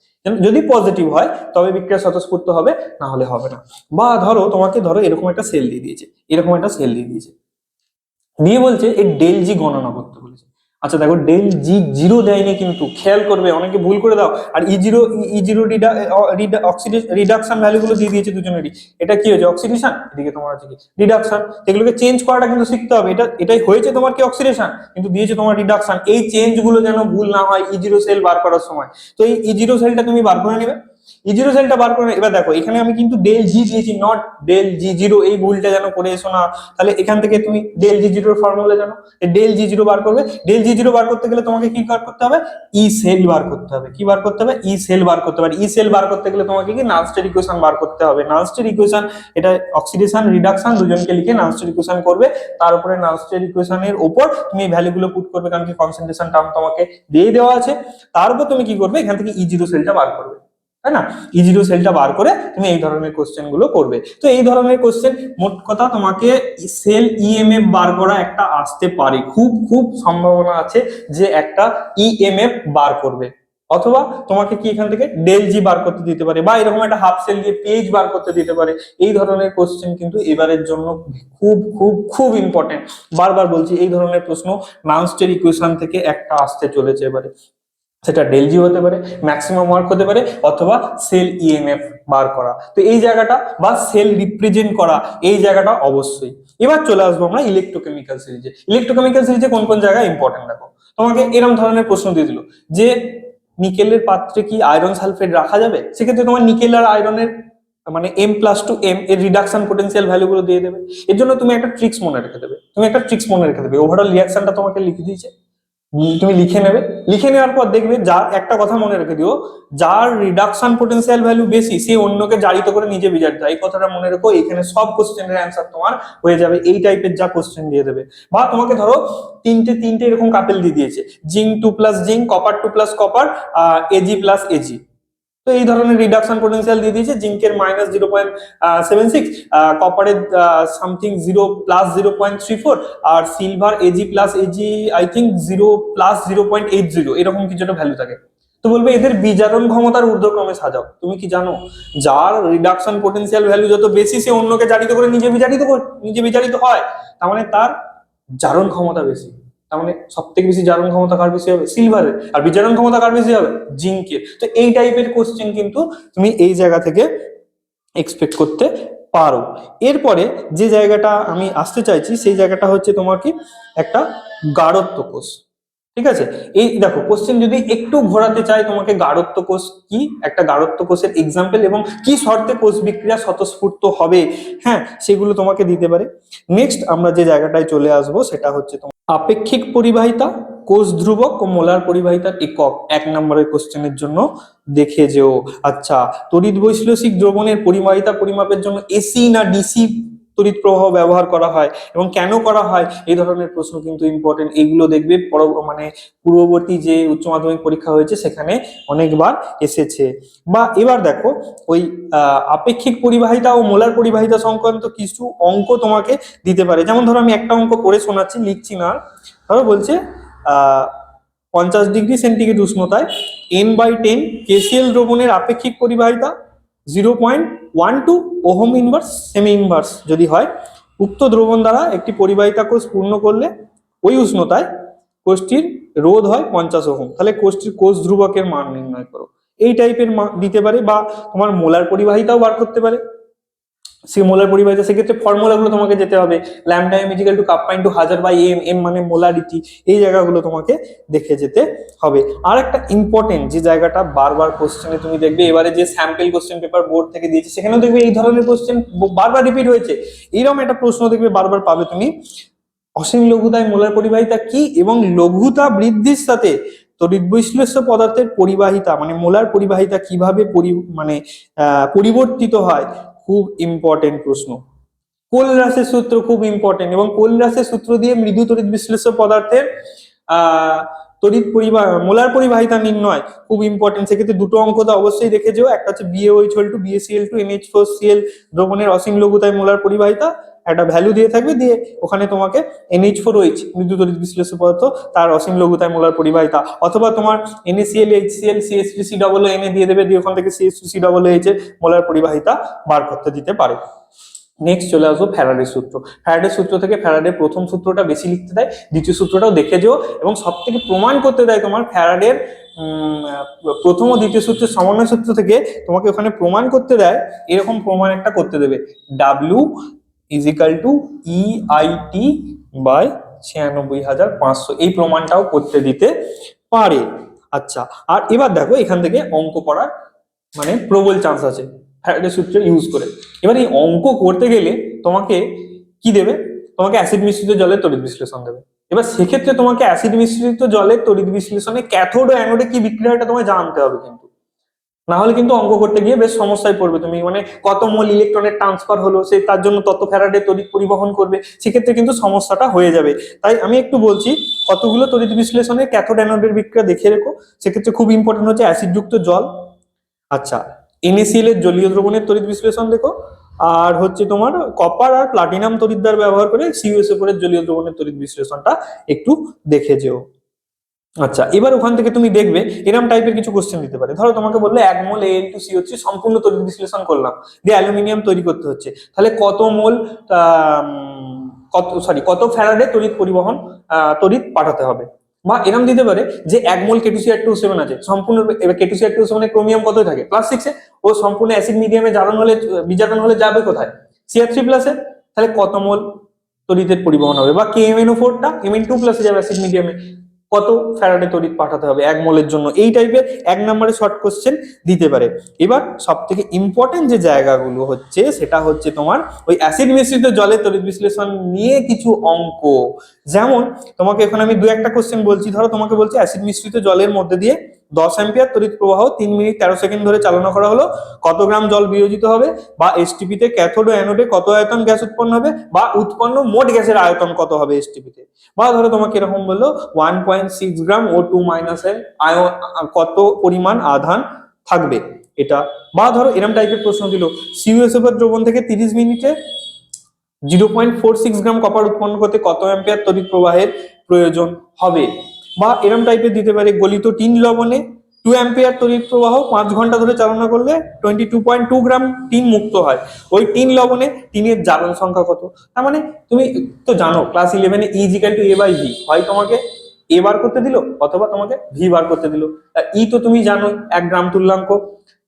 যদি পজিটিভ হয় তবে বিক্রিয়া স্বতঃস্ফূর্ত হবে, না হলে হবে না। বা ধরো তোমাকে এরকম একটা সেল দিয়ে দিয়েছে, এরকম একটা সেল দিয়ে দিয়েছে, দিয়ে বলছে এর ডেল জি গণনা করতে বলেছে। আচ্ছা দেখো ডেল জি 0 দেয়নি, কিন্তু খেয়াল করবে অনেকে ভুল করে দাও। আর ই জিরো রিডাকশন ভ্যালু গুলো দিয়ে দিয়েছে দুজনেরই, এটা কি হয়েছে অক্সিডেশন, এদিকে তোমার আছে কি রিডাকশন। এগুলোকে চেঞ্জ করাটা কিন্তু শিখতে হবে, এটাই হয়েছে তোমার কি অক্সিডেশন, কিন্তু দিয়েছে তোমার রিডাকশন। এই চেঞ্জ গুলো যেন ভুল না হয় E0 সেল বার করার সময়। তো এই E0 সেলটা তুমি বার করে নেবে, E0 সেলটা বার করে, এবার দেখো এখানে আমি কিন্তু ডেল জি দিয়েছি, নট ডেল জি জিরো, এই ভুলটা যেন করে এসো না। তাহলে এখান থেকে তুমি ডেল জি জিরোর ফর্মুলা জানো, ডেল জি জিরো বার করবে। ডেল জি জিরো বার করতে গেলে তোমাকে কি বার করতে হবে, ই সেল বার করতে হবে। কি বার করতে হবে, ই সেল বার করতে হবে। ই সেল বার করতে গেলে তোমাকে কি নালস্টের ইকুয়েশন বার করতে হবে। নালস্টের ইকুয়েশন, এটা অক্সিডেশন রিডাকশন দুজনকে লিখে নালস্টের ইকুয়েশন করবে, তার উপরে নালস্টের ইকুয়েশনের উপর তুমি এই ভ্যালুগুলো পুট করবে, কারণ কি কনসেন্ট্রেশন টার্ম তোমাকে দিয়ে দেওয়া আছে। তারপর তুমি কি করবে, এখান থেকে ই জিরো সেলটা বার করবে, তাই না? E0 সেলটা বার করে তুমি এই ধরনের কোশ্চেন গুলো করবে। তো এই ধরনের কোশ্চেন মোট কথা তোমাকে সেল ইএমএফ বার করা একটা আসতে পারে, খুব খুব সম্ভাবনা আছে যে একটা ইএমএফ বার করবে, অথবা তোমাকে কি এখান থেকে ডেল জি বার করতে দিতে পারে, বা এরকম একটা হাফ সেল দিয়ে পেজ বার করতে দিতে পারে। এই ধরনের কোশ্চেন কিন্তু এবারের জন্য খুব খুব খুব ইম্পর্টেন্ট। বারবার বলছি, এই ধরনের প্রশ্ন নালস্টের ইকুয়েশন থেকে একটা আসতে চলেছে এবারে। সেটা ডেল জি হতে পারে, ম্যাক্সিমাম ওয়ার্ক হতে পারে, অথবা সেল ইএমএফ বার করা। তো এই জায়গাটা বা সেল রিপ্রেজেন্ট করা, এই জায়গাটা অবশ্যই। এবার চলে আসবো আমরা ইলেকট্রোকেমিক্যাল সিরিজে। ইলেকট্রোকেমিক্যাল সিরিজে কোন কোন জায়গায় ইম্পর্টেন্ট দেখো, তোমাকে এরকম ধরনের প্রশ্ন দিয়ে দিল যে নিকেলের পাত্রে কি আয়রন সালফেট রাখা যাবে, সেক্ষেত্রে তোমার নিকেল আর আয়রনের মানে M+2M এর রিডাকশন পোটেনশিয়াল ভ্যালুগুলো দিয়ে দেবে। এর জন্য তুমি একটা ট্রিক্স মনে রেখে দেবে, ওভারঅল রিঅ্যাকশনটা তোমাকে লিখে দিয়েছে, তুমি লিখে নেবে। লিখে নেওয়ার পর দেখবে, যার একটা কথা মনে রেখে দিও, যার রিডাকশন পোটেনশিয়াল ভ্যালু বেশি সে অন্যকে জারিত করে নিজে বিজারিত হয়। এই কথাটা মনে রেখো, এখানে সব কোশ্চেনের অ্যান্সার তোমার হয়ে যাবে এই টাইপের যা কোশ্চেন দিয়ে দেবে। বা তোমাকে ধরো তিনটে এরকম কাপেল দিয়ে দিয়েছে, zinc 2 + zinc, copper 2 + copper, Ag+Ag। তো এই ধরনের রিডাকশন পোটেনশিয়াল দিয়ে দিয়েছে, জিঙ্কের -0.76, কপারের সামথিং 0+0.34, আর সিলভার Ag+Ag আই থিঙ্ক 0+0.80, এরকম কিছু একটা ভ্যালু থাকে। তো বলবে এদের বিজারণ ক্ষমতার ঊর্ধ্বক্রমে সাজাও। তুমি কি জানো, যার রিডাকশন পোটেনশিয়াল ভ্যালু যত বেশি সে অন্যকে জারিত করে নিজে বিজারিত হয়, তার মানে তার জারণ ক্ষমতা বেশি। তার মানে সব থেকে বেশি জারণ ক্ষমতা কার বেশি হবে, সিলভারের। আর বিজারণ ক্ষমতা কার বেশি হবে, জিঙ্কের। তো এই টাইপের কোশ্চেন কিন্তু তুমি এই জায়গা থেকে এক্সপেক্ট করতে পারো। এরপরে যে জায়গাটা আমি আসতে চাইছি, সেই জায়গাটা হচ্ছে তোমার কি একটা গাঢ়ত্ব কোষ। ঠিক আছে, এই দেখো কোশ্চেন যদি একটু ঘোরাতে চাই তোমাকে, গাঢ়ত্ব কোষ কি, একটা গাঢ়ত্ব কোষের এক্সাম্পল এবং কি শর্তে কোষ বিক্রিয়া স্বতঃস্ফূর্ত হবে, হ্যাঁ, সেগুলো তোমাকে দিতে পারে। নেক্সট আমরা যে জায়গাটায় চলে আসবো সেটা হচ্ছে তোমার আপেক্ষিক পরিবাহিতা, কোষ ধ্রুবক ও মোলার পরিবাহিতার একক, 1 নম্বরের কোশ্চেনের জন্য দেখে যেও। আচ্ছা, তড়িৎ বৈশ্লেষিক দ্রবণের পরিবাহিতা পরিমাপের জন্য এসি না ডিসি তড়িৎ প্রবাহ ব্যবহার করা হয় এবং কেন করা হয়, এই ধরনের প্রশ্ন কিন্তু ইম্পর্টেন্ট। এইগুলো দেখবে মানে পূর্ববর্তী যে উচ্চ মাধ্যমিক পরীক্ষা হয়েছে সেখানে অনেকবার এসেছে। বা এবার দেখো ওই আপেক্ষিক পরিবাহিতা ও মোলার পরিবাহিতা সংক্রান্ত কিছু অঙ্ক তোমাকে দিতে পারে। যেমন ধরো আমি একটা অঙ্ক করে শোনাচ্ছি, লিখছি না। ধরো বলছে 50 ডিগ্রি সেন্টিগ্রেড উষ্ণতায় N/10 KCl দ্রবণের আপেক্ষিক পরিবাহিতা 0.12 ওহম ইনভার্স সেমি ইনভার্স যদি হয়, উক্ত দ্রবণ দ্বারা একটি পরিবাহিতা কোষ পূর্ণ করলে ওই উষ্ণতায় কোষটির রোধ হয় 50 ওহম। তাহলে কোষটির কোষ ধ্রুবকের মান নির্ণয় করো, এই টাইপের দিতে পারে। বা তোমার মোলার পরিবাহিতাও বার করতে পারে, সে মোলার পরিবাহিতা, সেক্ষেত্রে ফর্মুলাগুলো তোমাকে যেতে হবে, ল্যামডা m = kappa×1000/m, m মানে মোলারিটি, এই জায়গাগুলো তোমাকে দেখে যেতে হবে। আর একটা ইম্পর্টেন্ট যে জায়গাটা বারবার কোশ্চেনে তুমি দেখবে, এবারে যে স্যাম্পল কোশ্চেন পেপার বোর্ড থেকে দিয়েছে সেখানেও দেখবে এই ধরনের কোশ্চেন বারবার রিপিট হয়েছে। এইরকম একটা প্রশ্ন দেখবে বারবার পাবে তুমি, অসীম লঘুতায় মোলার পরিবাহিতা কি এবং লঘুতা বৃদ্ধির সাথে তড়িৎ বৈশ্লেষ্য পদার্থের পরিবাহিতা মানে মোলার পরিবাহিতা কিভাবে পরিবর্তিত হয়, খুব ইম্পর্টেন্ট প্রশ্ন। কোলরাসের সূত্র খুব ইম্পর্টেন্ট, এবং কোলরাসের সূত্র দিয়ে মৃদু তড়িৎ বিশ্লেষ্য পদার্থের মোলার পরিবাহিতা নির্ণয় খুব ইম্পর্টেন্ট। সেক্ষেত্রে দুটো অঙ্ক তো অবশ্যই দেখে যেও, একটা হচ্ছে BaOH = BaCl2 NH4Cl দ্রবণের অসীম লঘুতায় মোলার পরিবাহিতা, একটা ভ্যালু দিয়ে থাকবে, দিয়ে ওখানে তোমাকে NH4OH মৃদু তড়িৎ বিশ্লেষ্য পদার্থ তার অসীম লঘুতায় মোলার পরিবাহিতা, অথবা তোমার NaCl HCl CH3COO Na দিয়ে দেবে, দিয়ে ওখান থেকে CH2COOH এর মোলার পরিবাহিতা বার করতে দিতে পারে। নেক্সট চলে আসবো ফ্যারাডের সূত্র। ফ্যারাডের সূত্র থেকে ফ্যারাডের প্রথম সূত্রটা বেশি লিখতে দেয়, দ্বিতীয় সূত্রটাও দেখে যেও, এবং সব থেকে প্রমাণ করতে দেয় তোমার ফ্যারাডের প্রথম ও দ্বিতীয় সূত্রের সমন্বয় সূত্র থেকে তোমাকে ওখানে প্রমাণ করতে দেয়, এরকম প্রমাণ একটা করতে দেবে, W = EIT/96500, এই প্রমাণটাও করতে দিতে পারে। আচ্ছা, আর এবার দেখো এখান থেকে অঙ্ক করার মানে প্রবল চান্স আছে ফ্যারাডের সূত্র ইউজ করে। এবার এই অঙ্ক করতে গেলে তোমাকে কি দেবে, তোমাকে অ্যাসিড মিশ্রিত জলের তড়িৎ বিশ্লেষণ দেবে। এবার সেক্ষেত্রে তোমাকে অ্যাসিড মিশ্রিত জলের তড়িৎ বিশ্লেষণে ক্যাথোড ও অ্যানোডে কি বিক্রিয়া এটা তোমায় জানতে হবে কিন্তু, না হলে কিন্তু অঙ্ক করতে গিয়ে বেশ সমস্যায় পড়বে তুমি। মানে কত মোল ইলেকট্রনের ট্রান্সফার হলো, সে তার জন্য তত ফ্যারাডে তড়িৎ পরিবহন করবে, সেক্ষেত্রে কিন্তু সমস্যাটা হয়ে যাবে। তাই আমি একটু বলছি কতগুলো তড়িৎ বিশ্লেষণে ক্যাথোড অ্যানোডের বিক্রিয়া দেখে রেখো। সেক্ষেত্রে খুব ইম্পর্টেন্ট হচ্ছে অ্যাসিডযুক্ত জল, আচ্ছা NaCl এর জলীয় দ্রবণের তড়িৎ বিশ্লেষণ দেখো, আর হচ্ছে তোমার কপার আর প্লাটিনাম তড়িৎদ্বার ব্যবহার করে CuSO4 এর জলীয় দ্রবণের তড়িৎ বিশ্লেষণটা একটু দেখে যেও। আচ্ছা এবার ওখান থেকে তুমি দেখবে এরকম টাইপের কিছু কোশ্চেন দিতে পারে। ধরো তোমাকে বললে 1 মোল Al2CO3 সম্পূর্ণ তড়িৎ বিশ্লেষণ করলাম, দিয়ে অ্যালুমিনিয়াম তৈরি করতে হচ্ছে, তাহলে কত মোল কত ফ্যারাডে তড়িৎ পরিবহন তড়িৎ পাঠাতে হবে। বা এরকম দিতে পারে যে 1 মোল K2CR27 আছে সম্পূর্ণ, এবার K2CR27 এর ক্রোমিয়াম কত থাকে +6 এ, ও সম্পূর্ণ অ্যাসিড মিডিয়ামে বিজারণ হলে যাবে কোথায় Cr3+ এ, তাহলে কত মোল তড়িতের পরিবহন হবে। বা KMnO4 টা Mn2+ এ যাবে অ্যাসিড মিডিয়ামে, কত ফ্যারাডে তড়িৎ পাঠাতে হবে 1 মোলের জন্য। এই টাইপের 1 নম্বরে শর্ট কোশ্চেন দিতে পারে। এবার সব থেকে ইম্পর্টেন্ট যে জায়গাগুলো হচ্ছে সেটা হচ্ছে তোমার ওই অ্যাসিড মিশ্রিত জলের তড়িৎ বিশ্লেষণ নিয়ে কিছু অঙ্ক। যেমন তোমাকে এখানে আমি 2-1টা কোশ্চেন বলছি। ধরো তোমাকে বলছে অ্যাসিড মিশ্রিত জলের মধ্যে দিয়ে 10 অ্যাম্পিয়ার তড়িৎ প্রবাহ 3 মিনিট 13 সেকেন্ড ধরে চালনা করা হলো, কত গ্রাম জল বিয়োজিত হবে, বা STP তে ক্যাথোড ও অ্যানোডে কত আয়তন গ্যাস উৎপন্ন হবে, বা উৎপন্ন মোট গ্যাসের আয়তন কত হবে STP তে। বা ধরো তোমাকে এরকম বললো 1.6 গ্রাম O2 এর কত পরিমাণ আধান থাকবে এটা। বা ধরো এরকম টাইপের প্রশ্ন দিল CuSO4 দ্রবণ থেকে 30 মিনিটে 0.46 গ্রাম কপার উৎপন্ন করতে কত অ্যাম্পিয়ার তড়িৎ প্রবাহের প্রয়োজন হবে। বা এরকম টাইপের দিতে পারে গলিত টিন লবণে 2 অ্যাম্পিয়ার তড়িৎ প্রবাহ 5 ঘন্টা ধরে চালনা করলে 22.2 গ্রাম টিন মুক্ত হয়, ওই টিন লবণে টিনের জারণ সংখ্যা কত। তার মানে তুমি তো জানো ক্লাস 11 এ E = A/V, হয় তোমাকে A বার করতে দিল অথবা তোমাকে V বার করতে দিল। E তো তুমি জানো 1 গ্রাম তুল্যাঙ্ক,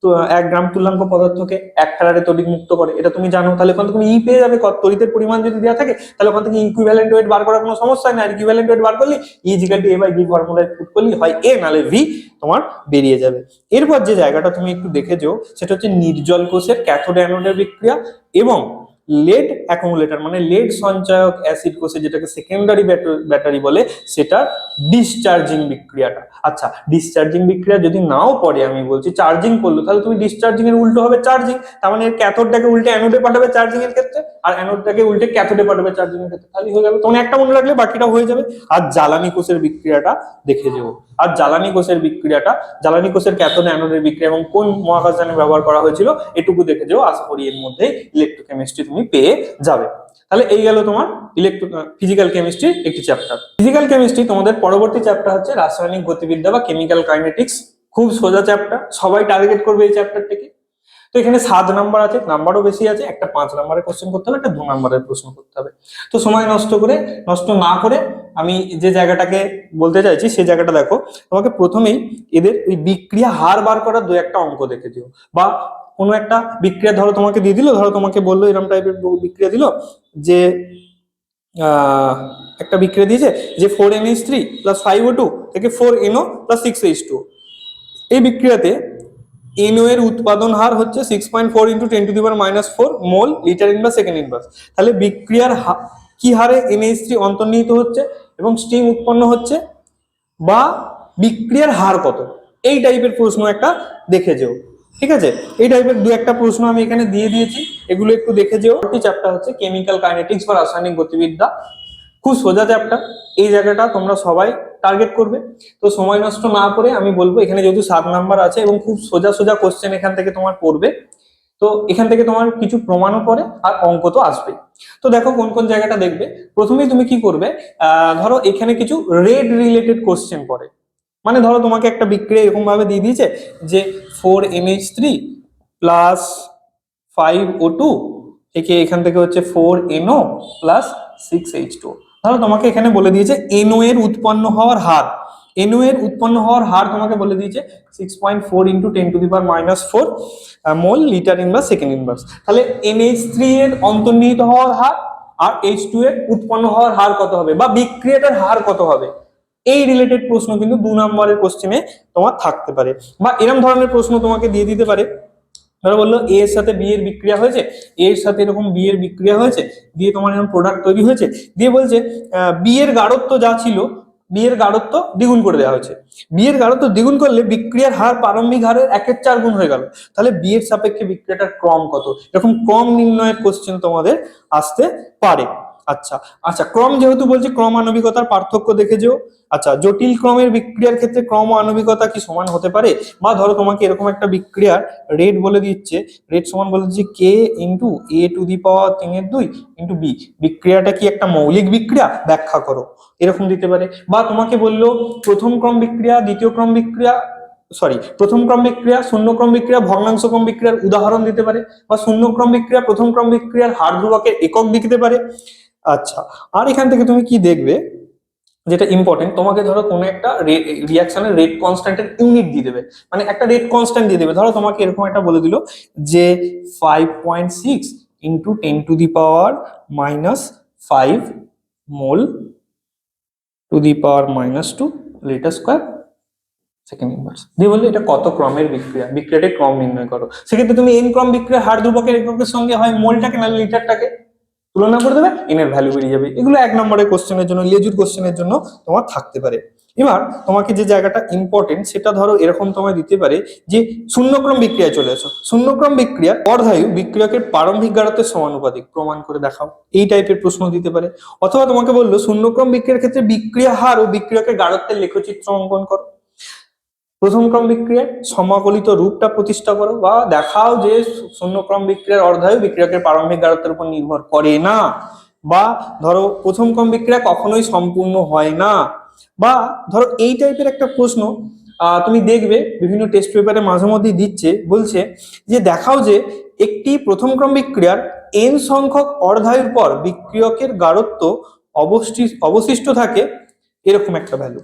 তো 1 গ্রাম তুল্যাঙ্ক পদার্থকে 1 ফ্যারাডে তড়িৎ মুক্ত করে, এটা তুমি জানো। তাহলে ওখান থেকে তুমি E পেয়ে যাবে, কত তড়িতের পরিমাণ যদি দেওয়া থাকে তাহলে ওখান থেকে ইকুইভ্যালেন্ট ওয়েট বার করার কোনো সমস্যা নেই। আর ইকুইভ্যালেন্ট ওয়েট বার করলে E = A/V ফর্মুলায় পুট করলে হয় A নালে V তোমার বেরিয়ে যাবে। এরপর যে জায়গাটা তুমি একটু দেখে যেও সেটা হচ্ছে নির্জল কোষের ক্যাথোড অ্যানোডের বিক্রিয়া এবং লেড অ্যাকুমুলেটর মানে লেড সঞ্চয়ক অ্যাসিড কোষে যেটাকে সেকেন্ডারি ব্যাটারি বলে, সেটা ডিসচার্জিং বিক্রিয়াটা। আচ্ছা ডিসচার্জিং বিক্রিয়া যদি নাও পড়ে, আমি বলছি চার্জিং করলো, তাহলে তুমি ডিসচার্জিং এর উল্টো হবে চার্জিং, তার মানে ক্যাথোডটাকে উল্টে অ্যানোডে পাঠাবে চার্জিং এর ক্ষেত্রে, আর অ্যানোডটাকে উল্টে ক্যাথোডে পাঠাবে চার্জিং এর ক্ষেত্রে, তাহলে হয়ে যাবে। তখন একটা মনে রাখলে বাকিটা হয়ে যাবে। আর জ্বালানি কোষের বিক্রিয়াটা দেখে যেও, আর জ্বালানি কোষের বিক্রিয়াটা, জ্বালানি কোষের ক্যাথোড অ্যানোডের বিক্রিয়া এবং কোন মহাকাশযানে ব্যবহার করা হয়েছিল এটুকু দেখে যেও। আশা করি এর মধ্যে ইলেকট্রোকেমিস্ট্রি তুমি পেয়ে যাবে। তাহলে এই গেল তোমার ফিজিক্যাল কেমিস্ট্রি একটি চ্যাপ্টার। ফিজিক্যাল কেমিস্ট্রি তোমাদের পরবর্তী চ্যাপ্টার হচ্ছে রাসায়নিক গতিবিদ্যা বা কেমিক্যাল কাইনেটিক্স। খুব সোজা চ্যাপ্টার, সবাই টার্গেট করবে এই চ্যাপ্টারটাকে। তো এখানে 7 নাম্বার আছে, নাম্বারও বেশি আছে, একটা 5 নাম্বারের কোশ্চেন করতে হবে, একটা 2 নাম্বারের প্রশ্ন করতে হবে। তো সময় নষ্ট না করে আমি যে জায়গাটাকে বলতে চাইছি সেই জায়গাটা দেখো। তোমাকে প্রথমেই এদের ওই বিক্রিয়া হার বার করার 2-1টা অঙ্ক দেখে দিও। বা কোনো একটা বিক্রিয়া ধরো তোমাকে দিয়ে দিল, ধরো তোমাকে বললো এরকম টাইপের বিক্রিয়া দিল যে একটা বিক্রিয়া দিয়েছে যে 4NH3 + 5O2 থেকে 4NO + 6H2। এই বিক্রিয়াতে NO এর উৎপাদন হার হচ্ছে 6.4 × 10⁻⁴ মোল লিটার ইনভার্স সেকেন্ড ইনভার্স। তাহলে বিক্রিয়ার কি হারে NH3 অন্তর্নিহিত হচ্ছে এবং স্টিম উৎপন্ন হচ্ছে, বা বিক্রিয়ার হার কত, এই টাইপের প্রশ্ন একটা দেখে যেও। ঠিক আছে, এই টাইপের 2-1টা প্রশ্ন আমি এখানে দিয়ে দিয়েছি, এগুলো একটু দেখে যেও। পরবর্তী চ্যাপ্টার হচ্ছে কেমিক্যাল কাইনেটিক্স বা রাসায়নিক গতিবিদ্যা। খুব সোজা চ্যাপ্টার, এই জায়গাটা তোমরা সবাই টার্গেট করবে। তো সময় নষ্ট না করে আমি বলবো এখানে যেহেতু 7 নাম্বার আছে এবং খুব সোজা সোজা কোশ্চেন এখান থেকে তোমার পড়বে, তো এখান থেকে তোমার কিছু প্রমাণও পড়ে আর অঙ্ক তো আসবে। তো দেখো কোন কোন জায়গাটা দেখবে। প্রথমেই তুমি কি করবে, ধরো এখানে কিছু রেড রিলেটেড কোশ্চেন পড়ে। মানে ধরো তোমাকে একটা বিক্রিয়া এরকম ভাবে দিয়ে দিয়েছে যে 4NH3 + 5O2 থেকে এখান থেকে হচ্ছে 4NO + 6H2। ধরো তোমাকে এখানে বলে দিয়েছে NO এর উৎপন্ন হওয়ার হার, NO এর উৎপন্ন হওয়ার হার তোমাকে বলে দিয়েছে 6.4 × 10⁻⁴ মোল লিটার ইনভার্স সেকেন্ড ইনভার্স। তাহলে NH3 এর অন্তর্নিহিত হওয়ার হার আর H2 এর উৎপন্ন হওয়ার হার কত হবে, বা বিক্রিয়াটার হার কত হবে, এই রিলেটেড প্রশ্ন কিন্তু 2 নম্বরের কোশ্চেনে তোমার থাকতে পারে, বা এরকম ধরনের প্রশ্ন তোমাকে দিয়ে দিতে পারে। ধরো বললো এ এর সাথে বি এর বিক্রিয়া হয়েছে, এ এর সাথে এরকম বি এর বিক্রিয়া হয়েছে, দিয়ে তোমার এরকম প্রোডাক্ট তৈরি হয়েছে, দিয়ে বলছে বি এর গাঢ়ত্ব যা ছিল বি এর গাঢ়ত্ব দ্বিগুণ করে দেওয়া হয়েছে। বি এর গাঢ়ত্ব দ্বিগুণ করলে বিক্রিয়ার হার প্রারম্ভিক হারের 1/4 গুণ হয়ে গেল, তাহলে বি এর সাপেক্ষে বিক্রিয়াটার ক্রম কত, এরকম ক্রম নির্ণয়ের কোশ্চেন তোমাদের আসতে পারে। আচ্ছা আচ্ছা, ক্রম যেহেতু বলছি, ক্রম আণবিকতার পার্থক্য দেখে যেও। আচ্ছা, জটিল ক্রমের বিক্রিয়ার ক্ষেত্রে ক্রম ও আণবিকতা কি সমান হতে পারে? বা ধরো তোমাকে এরকম একটা বিক্রিয়ার রেট বলে দিচ্ছে, রেট সমান বলে দিচ্ছে কে into A to the power 3/2 into B, বিক্রিয়াটা কি একটা মৌলিক বিক্রিয়া, ব্যাখ্যা করো, এরকম দিতে পারে। বা তোমাকে বললো প্রথম ক্রম বিক্রিয়া, দ্বিতীয় ক্রম বিক্রিয়া, প্রথম ক্রম বিক্রিয়া, শূন্য ক্রম বিক্রিয়া, ভগ্নাংশ ক্রম বিক্রিয়ার উদাহরণ দিতে পারে, বা শূন্য ক্রম বিক্রিয়া, প্রথম ক্রম বিক্রিয়ার হার ধ্রুবকের একক দিতে পারে। আচ্ছা, আর এখান থেকে তুমি কি দেখবে, যেটা ইম্পর্টেন্ট, তোমাকে ধরো কোনো একটা রিয়াকশনের রেট কনস্ট্যান্টের ইউনিট দিয়ে দেবে, মানে একটা রেট কনস্ট্যান্ট দিয়ে দেবে। ধরো তোমাকে এরকম একটা বলে দিল যে 5.6 into 10⁻⁻5 mole two the power -2 litre square second inverse, দিয়ে বললে এটা কত ক্রমের বিক্রিয়া, বিক্রিয়াটির ক্রম নির্ণয় করো। সেক্ষেত্রে তুমি এন ক্রম বিক্রিয়া হার ধ্রুবকের এককের সঙ্গে হয় মোলটাকে না লিটারটাকে তুলনা করে দেবে, এন এর ভ্যালু বেরিয়ে যাবে। এগুলো 1 নম্বরের কোশ্চেনের জন্য, লেজুর কোশ্চেনের জন্য তোমার থাকতে পারে। এবার তোমাকে যে জায়গাটা ইম্পর্টেন্ট সেটা ধরো এরকম তোমায় দিতে পারে যে শূন্যক্রম বিক্রিয়ায় চলে আসো, শূন্যক্রম বিক্রিয়ার অর্ধায়ু বিক্রিয়কের প্রারম্ভিক গাঢ়ত্বের সমানুপাতিক, প্রমাণ করে দেখাও, এই টাইপের প্রশ্ন দিতে পারে। অথবা তোমাকে বললো শূন্যক্রম বিক্রিয়ার ক্ষেত্রে বিক্রিয়া হার ও বিক্রিয়কের গাঢ়ত্বের লেখচিত্র অঙ্কন করো, প্রথম ক্রম বিক্রিয়ার সমাকলিত রূপটা প্রতিষ্ঠা করো, বা দেখাও যে শূন্যক্রম বিক্রিয়ার অর্ধায়ু বিক্রিয়কের প্রারম্ভিক গাঢ়ত্বের উপর নির্ভর করে না, বা ধরো প্রথম ক্রম বিক্রিয়া কখনোই সম্পূর্ণ হয় না, বা ধরো এই টাইপের একটা প্রশ্ন তুমি দেখবে বিভিন্ন টেস্ট পেপারে মাঝে মধ্যে দিচ্ছে, বলছে যে দেখাও যে একটি প্রথম ক্রম বিক্রিয়ার n সংখ্যক অর্ধায়ুর পর বিক্রিয়কের গাঢ়ত্ব অবশিষ্ট থাকে এরকম একটা value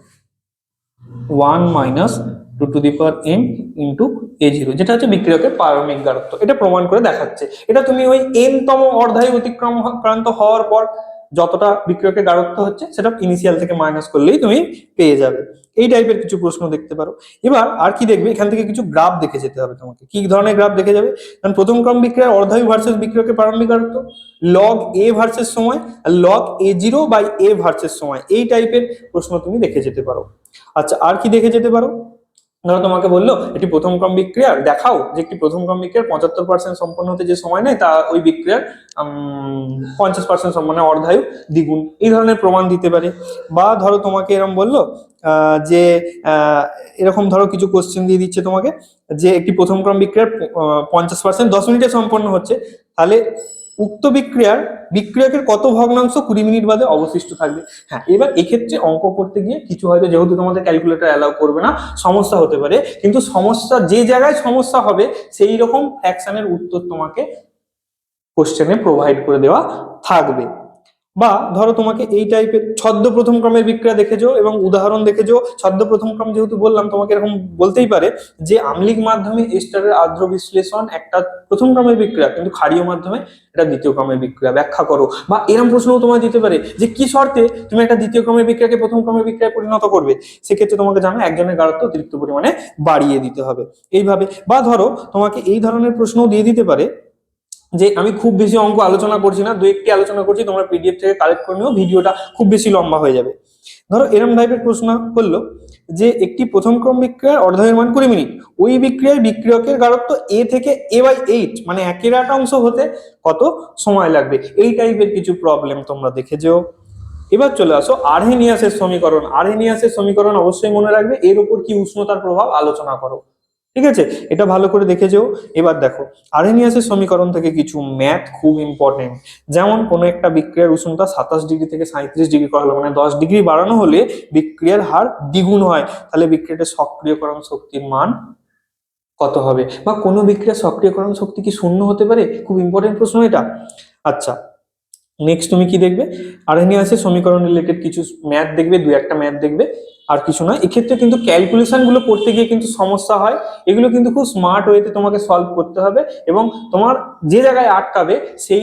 1 - 2 two the power n into a0, যেটা হচ্ছে বিক্রিয়কের পারমাণবিক গাঢ়ত্ব। এটা প্রমাণ করে দেখাচ্ছে। এটা তুমি ওই n তম অর্ধায়ু অতিক্রান্ত হওয়ার পর যতটা বিক্রিয়কের গাঢ়ত্ব হচ্ছে সেটা ইনিশিয়াল থেকে মাইনাস করলেই তুমি পেয়ে যাবে। এই টাইপের কিছু প্রশ্ন দেখতে পারো। এবার আর কি দেখবে, এখান থেকে কিছু গ্রাফ দেখে যেতে হবে তোমাকে। কি ধরনের গ্রাফ দেখে যাবে? কারণ প্রথম ক্রম বিক্রিয়ার অর্ধায়ু ভার্সেস বিক্রিয়কের প্রারম্ভিক গাঢ়ত্ব, লগ a ভার্সেস সময়, আর log a0 by a versus সময়, এই টাইপের প্রশ্ন তুমি দেখে যেতে পারো। আচ্ছা, আর কি দেখে যেতে পারো? ধরো তোমাকে বললো এটি প্রথম ক্রম বিক্রিয়ার, দেখাও যে একটি প্রথম ক্রম বিক্রিয়ার 75% সম্পন্ন হতে যে সময় নেয় তা ওই বিক্রিয়ার 50% সম্পন্ন, অর্ধায়ু দ্বিগুণ, এই ধরনের প্রমাণ দিতে পারে। বা ধরো তোমাকে এরকম বললো যে এরকম ধরো কিছু কোশ্চেন দিয়ে দিচ্ছে তোমাকে যে একটি প্রথম ক্রম বিক্রিয়ার 50% 10 মিনিটে সম্পন্ন হচ্ছে, তাহলে উক্ত বিক্রিয়কের কত ভগ্নাংশ 20 মিনিট বাদে অবশিষ্ট থাকবে। হ্যাঁ, এবার এক্ষেত্রে অঙ্ক করতে গিয়ে কিছু হয়তো, যেহেতু তোমাদের ক্যালকুলেটর অ্যালাউ করবে না, সমস্যা হতে পারে, কিন্তু সমস্যা যে জায়গায় সমস্যা হবে সেই রকম ফ্র্যাকশনের উত্তর তোমাকে কোশ্চেনে প্রোভাইড করে দেওয়া থাকবে। বা ধরো তোমাকে এই টাইপের ছদ্ম প্রথম ক্রমের বিক্রিয়া দেখেছো এবং উদাহরণ দেখেছো। ছদ্ম প্রথম ক্রম যেহেতু বললাম, তোমাকে এরকম বলতেই পারে যে আম্লিক মাধ্যমে এস্টারের আর্দ্র বিশ্লেষণ একটা প্রথম ক্রমের বিক্রিয়া, কিন্তু ক্ষারীয় মাধ্যমে এটা দ্বিতীয় ক্রমের বিক্রিয়া, ব্যাখ্যা করো। বা এরকম প্রশ্নও তোমায় দিতে পারে যে কি শর্তে তুমি একটা দ্বিতীয় ক্রমের বিক্রিয়াকে প্রথম ক্রমের বিক্রিয়ায় পরিণত করবে, সেক্ষেত্রে তোমাকে জানো একজনের গাঢ়ত্ব অতিরিক্ত পরিমাণে বাড়িয়ে দিতে হবে, এইভাবে। বা ধরো তোমাকে এই ধরনের প্রশ্নও দিয়ে দিতে পারে যে আমি খুব বেশি অঙ্ক আলোচনা করছি না, 2-1টি আলোচনা করছি, তোমরা পিডিএফ থেকে কালেক্ট করে নিও, ভিডিওটা খুব বেশি লম্বা হয়ে যাবে। ধরো এরম টাইপের প্রশ্ন করলো যে একটি প্রথম ক্রম বিক্রিয়ার অর্ধায়ুর মান 20 মিনিট, ওই বিক্রিয়ায় বিক্রিয়কের গাঢ়ত্ব a থেকে a/8 মানে 1/8 অংশ হতে কত সময় লাগবে, এই টাইপের কিছু প্রবলেম তোমরা দেখে যেও। এবার চলে আসো আরহেনিয়াসের সমীকরণ। আরহেনিয়াসের সমীকরণ অবশ্যই মনে রাখবে, এর উপর কি উষ্ণতার প্রভাব আলোচনা করো, ঠিক আছে? এটা ভালো করে দেখে যেও। এবার দেখো আরহেনিয়াসের সমীকরণ থেকে কিছু ম্যাথ খুব ইম্পর্টেন্ট, যেমন কোনো একটা বিক্রিয়ার উষ্ণতা 27 ডিগ্রি থেকে 37 ডিগ্রি করা হলো, মানে 10 ডিগ্রি বাড়ানো হলে বিক্রিয়ার হার দ্বিগুণ হয়, তাহলে বিক্রিয়াটার সক্রিয়করণ শক্তির মান কত হবে? বা কোনো বিক্রিয়ার সক্রিয়করণ শক্তি কি শূন্য হতে পারে? খুব ইম্পর্টেন্ট প্রশ্ন এটা। আচ্ছা, নেক্সট তুমি কি দেখবে, আরহেনিয়াসের সমীকরণ রিলেটেড কিছু ম্যাথ দেখবে, 2-1টা ম্যাথ দেখবে, আর কিছু নয়। এক্ষেত্রে কিন্তু ক্যালকুলেশন গুলো করতে গিয়ে কিন্তু সমস্যা হয়, এগুলো কিন্তু খুব স্মার্ট ওয়েতে তোমাকে সলভ করতে হবে, এবং তোমার যে জায়গায় আটকাবে সেই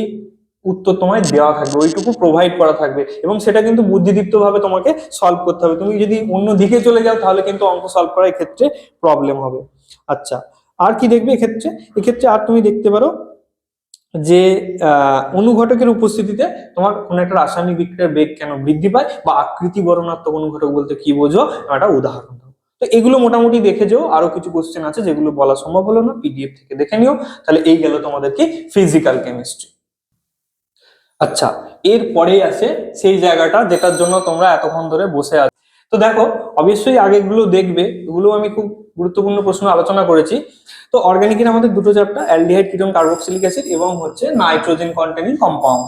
উত্তর তোমায় দেওয়া থাকবে, ওইটুকু প্রোভাইড করা থাকবে, এবং সেটা কিন্তু বুদ্ধিদীপ্ত ভাবে তোমাকে সলভ করতে হবে। তুমি যদি অন্য দিকে চলে যাও তাহলে কিন্তু অঙ্ক সলভ করার ক্ষেত্রে প্রবলেম হবে। আচ্ছা, আর কি দেখবে এক্ষেত্রে? এক্ষেত্রে আর তুমি দেখতে পারো যে অনুঘটকের উপস্থিতিতে তোমার কোন একটা রাসায়নিক বিক্রিয়ার বেগ কেন বৃদ্ধি পায়, বা আকৃতি বর্ণনাত্মক অনুঘটক বলতে কি বোঝো, একটা উদাহরণ দাও। তো এগুলো মোটামুটি দেখে যেও, আরো কিছু কোশ্চেন আছে যেগুলো বলা সম্ভব হলো না, পিডিএফ থেকে দেখে নিও। তাহলে এই গেল তোমাদের কি ফিজিক্যাল কেমিস্ট্রি। আচ্ছা, এর পরেই আসে সেই জায়গাটা যেটার জন্য তোমরা এতক্ষণ ধরে বসে আছো। তো দেখো, অবশ্যই আগেগুলো দেখবে, এগুলো আমি খুব গুরুত্বপূর্ণ প্রশ্ন আলোচনা করেছি। তো অর্গানিকের আমাদের দুটো chapter, aldehyde ketone carboxylic acid এবং হচ্ছে নাইট্রোজেন কন্টেনিং কম্পাউন্ড।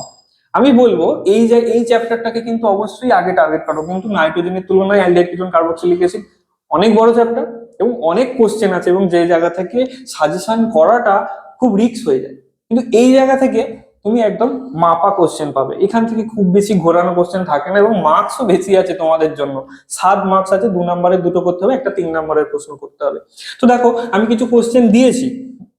আমি বলবো এই চ্যাপ্টারটাকে কিন্তু অবশ্যই আগে টার্গেট করো, কিন্তু নাইট্রোজেনের তুলনায় অ্যালডিহাইড কিটোন কার্বক্সিলিক অ্যাসিড অনেক বড় চ্যাপ্টার এবং অনেক কোশ্চেন আছে, এবং যে জায়গা থেকে সাজেশন করাটা খুব রিস্ক হয়ে যায়। কিন্তু এই জায়গা থেকে তুমি একদম মাপা কোশ্চেন পাবে, এখান থেকে খুব বেশি ঘোরানো কোশ্চেন থাকে না, এবং মার্কসও বেশি আছে তোমাদের জন্য। 7 মার্কস আছে, 2 নম্বরের দুটো করতে হবে, একটা 3 নম্বরের প্রশ্ন করতে হবে। তো দেখো, আমি কিছু কোশ্চেন দিয়েছি,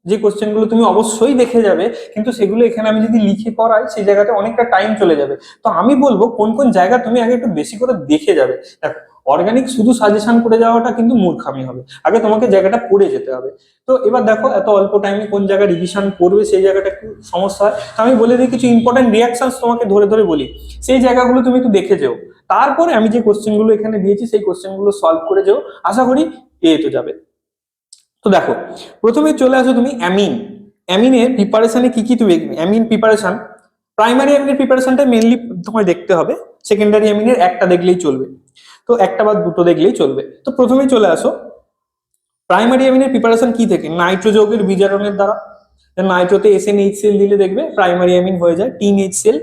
যে কোশ্চেন গুলো তুমি অবশ্যই দেখে যাবে, কিন্তু সেগুলো এখানে আমি যদি লিখে করাই সেই জায়গাতে অনেকটা টাইম চলে যাবে। তো আমি বলবো কোন কোন জায়গা তুমি আগে একটু বেশি করে দেখে যাবে। দেখো, অর্গানিক শুধু সাজেশন করে যাওয়াটা কিন্তু মূর্খামি হবে, আগে তোমাকে জায়গাটা পড়ে যেতে হবে। তো এবার দেখো, এত অল্প টাইমে কোন জায়গায় রিভিশন করবে সেই জায়গাটা একটু সমস্যা হয়। তো আমি বলে দিই কিছু ইম্পর্টেন্ট রিয়াকশনস তোমাকে ধরে ধরে বলি, সেই জায়গাগুলো তুমি একটু দেখে যেও। তারপরে আমি যে কোশ্চেন গুলো এখানে দিয়েছি সেই কোশ্চেন গুলো সলভ করে যেও, আশা করি পেয়ে তো যাবে। তো দেখো, প্রথমে চলে আসো তুমি অ্যামিন। অ্যামিনের প্রিপারেশনে কি কি তুমি অ্যামিন প্রিপারেশন, প্রাইমারি অ্যামিনের প্রিপারেশনটা মেইনলি তোমায় দেখতে হবে, সেকেন্ডারি অ্যামিনের একটা দেখলেই চলবে, তো একটা বা দুটো দেখলেই চলবে। তো প্রথমেই চলে আসো, প্রাইমারি অ্যামিনের প্রিপারেশন কি থেকে? নাইট্রো যৌগের বিজারণের দ্বারা। নাইট্রোতে SNH দেখবে প্রাইমারি অ্যামিন হয়ে যায়, 3H।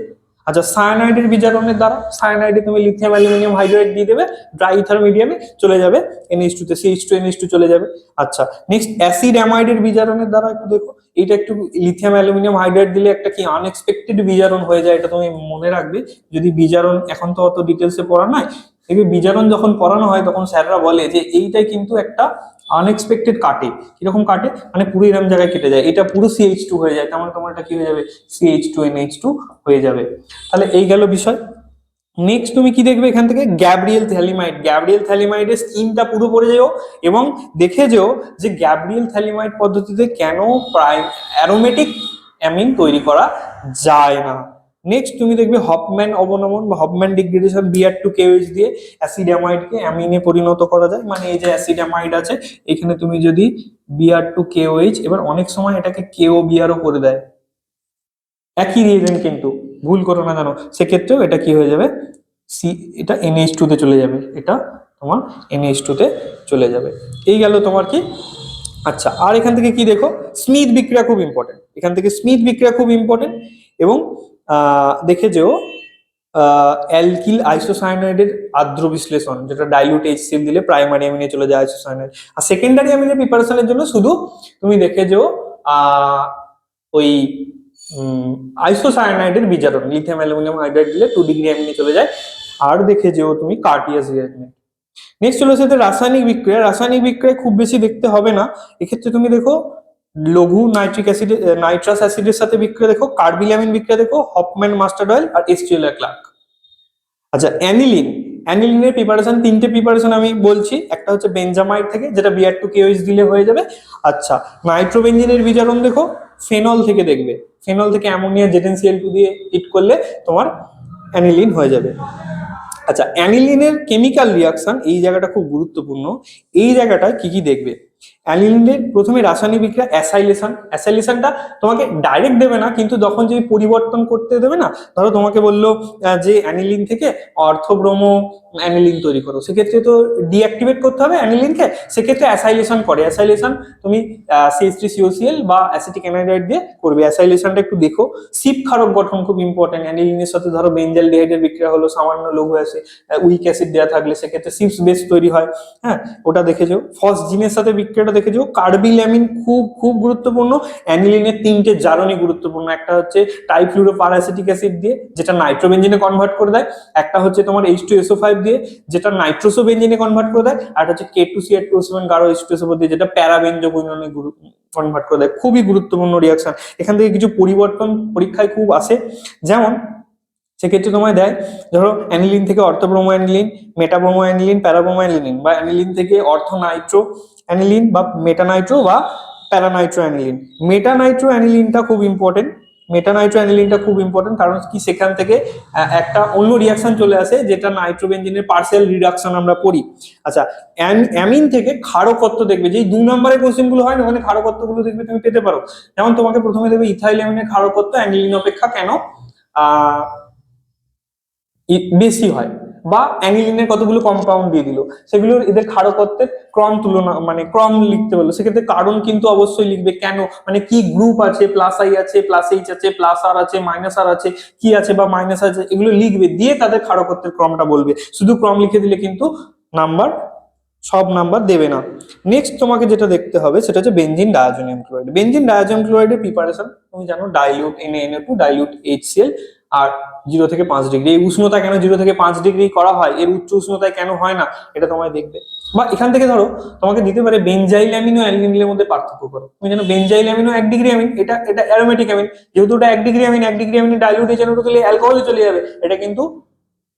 আচ্ছা, সায়ানাইডের বিজারণের দ্বারা, সায়ানাইডে তুমি লিথিয়াম অ্যালুমিনিয়াম হাইড্রাইড দিয়ে দেবে, ড্রাই ইথার মিডিয়ামে চলে যাবে NH2 তে, CH2NH2 চলে যাবে। আচ্ছা, নেক্সট অ্যাসিড অ্যামাইডের বিজারণের দ্বারা একটু দেখো, এটা একটু লিথিয়াম অ্যালুমিনিয়াম হাইড্রাইড দিলে একটা কি আনএক্সপেক্টেড বিজারণ হয়ে যায়, এটা তুমি মনে রাখবে। যদি বিজারণ, এখন তো অত ডিটেলসে পড়া নাই, দেখবে বিজারণ যখন পড়ানো হয় তখন স্যাররা বলে যে এইটাই কিন্তু একটা আনএক্সপেক্টেড কাটে। কিরকম কাটে? মানে পুরো এরকম জায়গায় কেটে যায়, এটা পুরো CH2 হয়ে যায়, তার মানে তোমার এটা কি হয়ে যাবে? CH2NH2 হয়ে যাবে। তাহলে এই গেল বিষয়। নেক্সট তুমি কি দেখবে এখান থেকে? গ্যাব্রিয়েল থ্যালিমাইড। গ্যাব্রিয়েল থ্যালিমাইডের স্কিমটা পুরো পড়ে যেও, এবং দেখে যেও যে গ্যাব্রিয়েল থ্যালিমাইড পদ্ধতিতে কেন অ্যারোমেটিক অ্যামিন তৈরি করা যায় না। নেক্সট তুমি দেখবে হফম্যান অবনমন বা হফম্যান ডিগ্রেডেশন, Br2KOH দিয়ে অ্যাসিড অ্যামাইডকে অ্যামিনে পরিণত করা যায়। মানে এই যে অ্যাসিড অ্যামাইড আছে, এখানে তুমি যদি Br2KOH, এবার অনেক সময় এটাকে KOBrও করে দেয়, একই রিয়েজেন্ট কিন্তু, ভুল করো না জানো, সেক্ষেত্রেও এটা কি হয়ে যাবে? এটা NH2 তে চলে যাবে, এটা তোমার NH2 তে চলে যাবে। এই গেল তোমার কি। আচ্ছা, আর এখান থেকে কি দেখো, স্মিথ বিক্রিয়া খুব ইম্পর্টেন্ট, এখান থেকে স্মিথ বিক্রিয়া খুব ইম্পর্টেন্ট। এবং দেখে যেও অ্যালকিল আইসোসায়ানাইডের আদ্র বিশ্লেষণ, যেটা ডাইলুট HCl দিলে প্রাইমারি অ্যামিনে চলে যায় আইসোসায়ানাইড। আর সেকেন্ডারি অ্যামিনের প্রিপারেশনের জন্য শুধু তুমি দেখে যেও ওই আইসোসায়ানাইডের বিজারণ, লিথিয়াম অ্যালুমিনিয়াম হাইড্রাইড দিলে 2 ডিগ্রি অ্যামিনে চলে যায়। আর দেখে যেও তুমি কার্টিয়াস রিঅ্যারেঞ্জমেন্ট। নেক্সট চলে আসে রাসায়নিক বিক্রিয়া। রাসায়নিক বিক্রিয়া খুব বেশি দেখতে হবে না, এক্ষেত্রে তুমি দেখো লঘু নাইট্রিক অ্যাসিড, নাইট্রাস অ্যাসিডের সাথে বিক্রিয়া দেখো, কার্বিলামিন বিক্রিয়া দেখো, হফম্যান মাস্টার্ড অয়েল আর STL ক্লার্ক। আচ্ছা, অ্যানিলিন। অ্যানিলিনের প্রিপারেশন, 3টে প্রিপারেশন আমি বলছি, একটা হচ্ছে বেনজামাইড থেকে, যেটা Br2KOH দিলে হয়ে যাবে। আচ্ছা, নাইট্রোবেনজিনের বিজারণ দেখো, ফেনল থেকে দেখবে, ফেনল থেকে অ্যামোনিয়া ZnCl2 দিয়ে হিট করলে তোমার অ্যানিলিন হয়ে যাবে। আচ্ছা, অ্যানিলিনের কেমিক্যাল রিয়াকশন, এই জায়গাটা খুব গুরুত্বপূর্ণ। এই জায়গাটায় কি কি দেখবে? অ্যানিলিনের প্রথমে রাসায়নিক বিক্রিয়া অ্যাসাইলেশন। অ্যাসাইলেশনটা তোমাকে ডাইরেক্ট দেবে না, কিন্তু যখন যে পরিবর্তন করতে দেবে না, ধরো তোমাকে বললো যে অ্যানিলিন থেকে অর্থোব্রোমো অ্যানিলিন তৈরি করো, সেক্ষেত্রে তো ডিঅ্যাক্টিভেট করতে হবে অ্যানিলিনকে, সেক্ষেত্রে অ্যাসাইলেশন করে। অ্যাসাইলেশন তুমি CH3COCl বা অ্যাসিটিক অ্যানাইড্রাইড দিয়ে করবে। অ্যাসাইলেশনটা একটু দেখো। সিপ ক্ষারক গঠন খুব ইম্পর্টেন্ট, অ্যানিলিনের সাথে ধরো বেঞ্জালডিহাইডের বিক্রিয়া হলো, সামান্য লঘু অ্যাসিড উইক অ্যাসিড দেওয়া থাকলে সেক্ষেত্রে সিপস বেস তৈরি হয়। হ্যাঁ, ওটা দেখে যাও। ফসজিনের সাথে বিক্রিয়াটা দেখে যাও। কার্বিলামিন খুব খুব গুরুত্বপূর্ণ। অ্যানিলিনের 3টে জারণই গুরুত্বপূর্ণ, একটা হচ্ছে টাইফ্লুরোপারাসিটিক অ্যাসিড দিয়ে, যেটা নাইট্রোবেনজিনে কনভার্ট করে দেয়, একটা হচ্ছে তোমার H2SO5 দিয়ে, যেটা নাইট্রোসোবেনজিনে কনভার্ট করে দেয়, আর হচ্ছে K2CH2O7 গাঢ় H2SO4 দিয়ে, যেটা প্যারাবেনজো গুণনে কনভার্ট করে দেয়। খুবই গুরুত্বপূর্ণ রিয়াকশন। এখান থেকে কিছু পরিবর্তন পরীক্ষায় খুব আসে, যেমন সেক্ষেত্রে তোমায় দেয়, ধরো অ্যানিলিন থেকে অর্থব্রোমো অ্যানিলিন, মেটাব্রোমো অ্যানিলিন, প্যারাব্রোমো অ্যানিলিন, বা অ্যানিলিন থেকে অর্থ নাইট্রো অ্যানিলিন বা মেটানাইট্রো বা প্যারানাইট্রো অ্যানিলিন। মেটানাইট্রো অ্যানিলিনটা খুব ইম্পর্টেন্ট। মেটানাইট্রো অ্যানিলিনটা খুব ইম্পর্টেন্ট, কারণ কি সেখান থেকে একটা অন্য রিয়াকশন চলে আসে, যেটা নাইট্রোবেনজিনের পার্সিয়াল রিডাকশন আমরা পড়ি। আচ্ছা, অ্যামিন থেকে ক্ষারকত্ব দেখবে, যেই 2 নম্বরের কোশ্চেন গুলো হয় না, ওখানে ক্ষারকত্বগুলো দেখবে তুমি পেতে পারো। যেমন তোমাকে প্রথমে দেবে ইথাইল অ্যামিনের ক্ষারকত্ব অ্যানিলিন অপেক্ষা কেন বেশি হয়, বা অ্যানিলিনের কতগুলো কম্পাউন্ড দিয়ে দিল, সেগুলোর এদের ক্ষারকত্বের ক্রম তুলনা, মানে ক্রম লিখতে বললো, সেক্ষেত্রে কারণ কিন্তু অবশ্যই লিখবে, কেন, মানে কি গ্রুপ আছে, প্লাস আই আছে, প্লাস এইচ আছে, প্লাস আর আছে, মাইনাস আর আছে, কি আছে বা মাইনাস আছে, এগুলো লিখবে, দিয়ে তাদের ক্ষারকত্বের ক্রমটা বলবে। শুধু ক্রম লিখে দিলে কিন্তু নাম্বার, সব নাম্বার দেবে না। নেক্সট তোমাকে যেটা দেখতে হবে সেটা হচ্ছে benzene diazonium chloride. Benzene diazonium ক্লোরাইডের প্রিপারেশন তুমি জানো, ডাইলিউট NaNO2, ডাইলিউট HCl, আর 0 থেকে 5 ডিগ্রি। এই উষ্ণতা কেন 0 থেকে 5 ডিগ্রি করা হয়, এর উচ্চ উষ্ণতায় কেন হয় না, এটা তোমায় দেখবে। বা এখান থেকে ধরো তোমাকে দিতে পারে বেনজাইল অ্যামিন ও অ্যালকিনিলের মধ্যে পার্থক্য করো। তুমি জানো বেনজাইল অ্যামিন ও 1 ডিগ্রি অ্যামিন, এটা এটা অ্যারোমেটিক অ্যামিন, যেহেতু ওটা 1 degree amine, 1 degree amine dilute HNO2 দিলে অ্যালকোহলে চলে যাবে, এটা কিন্তু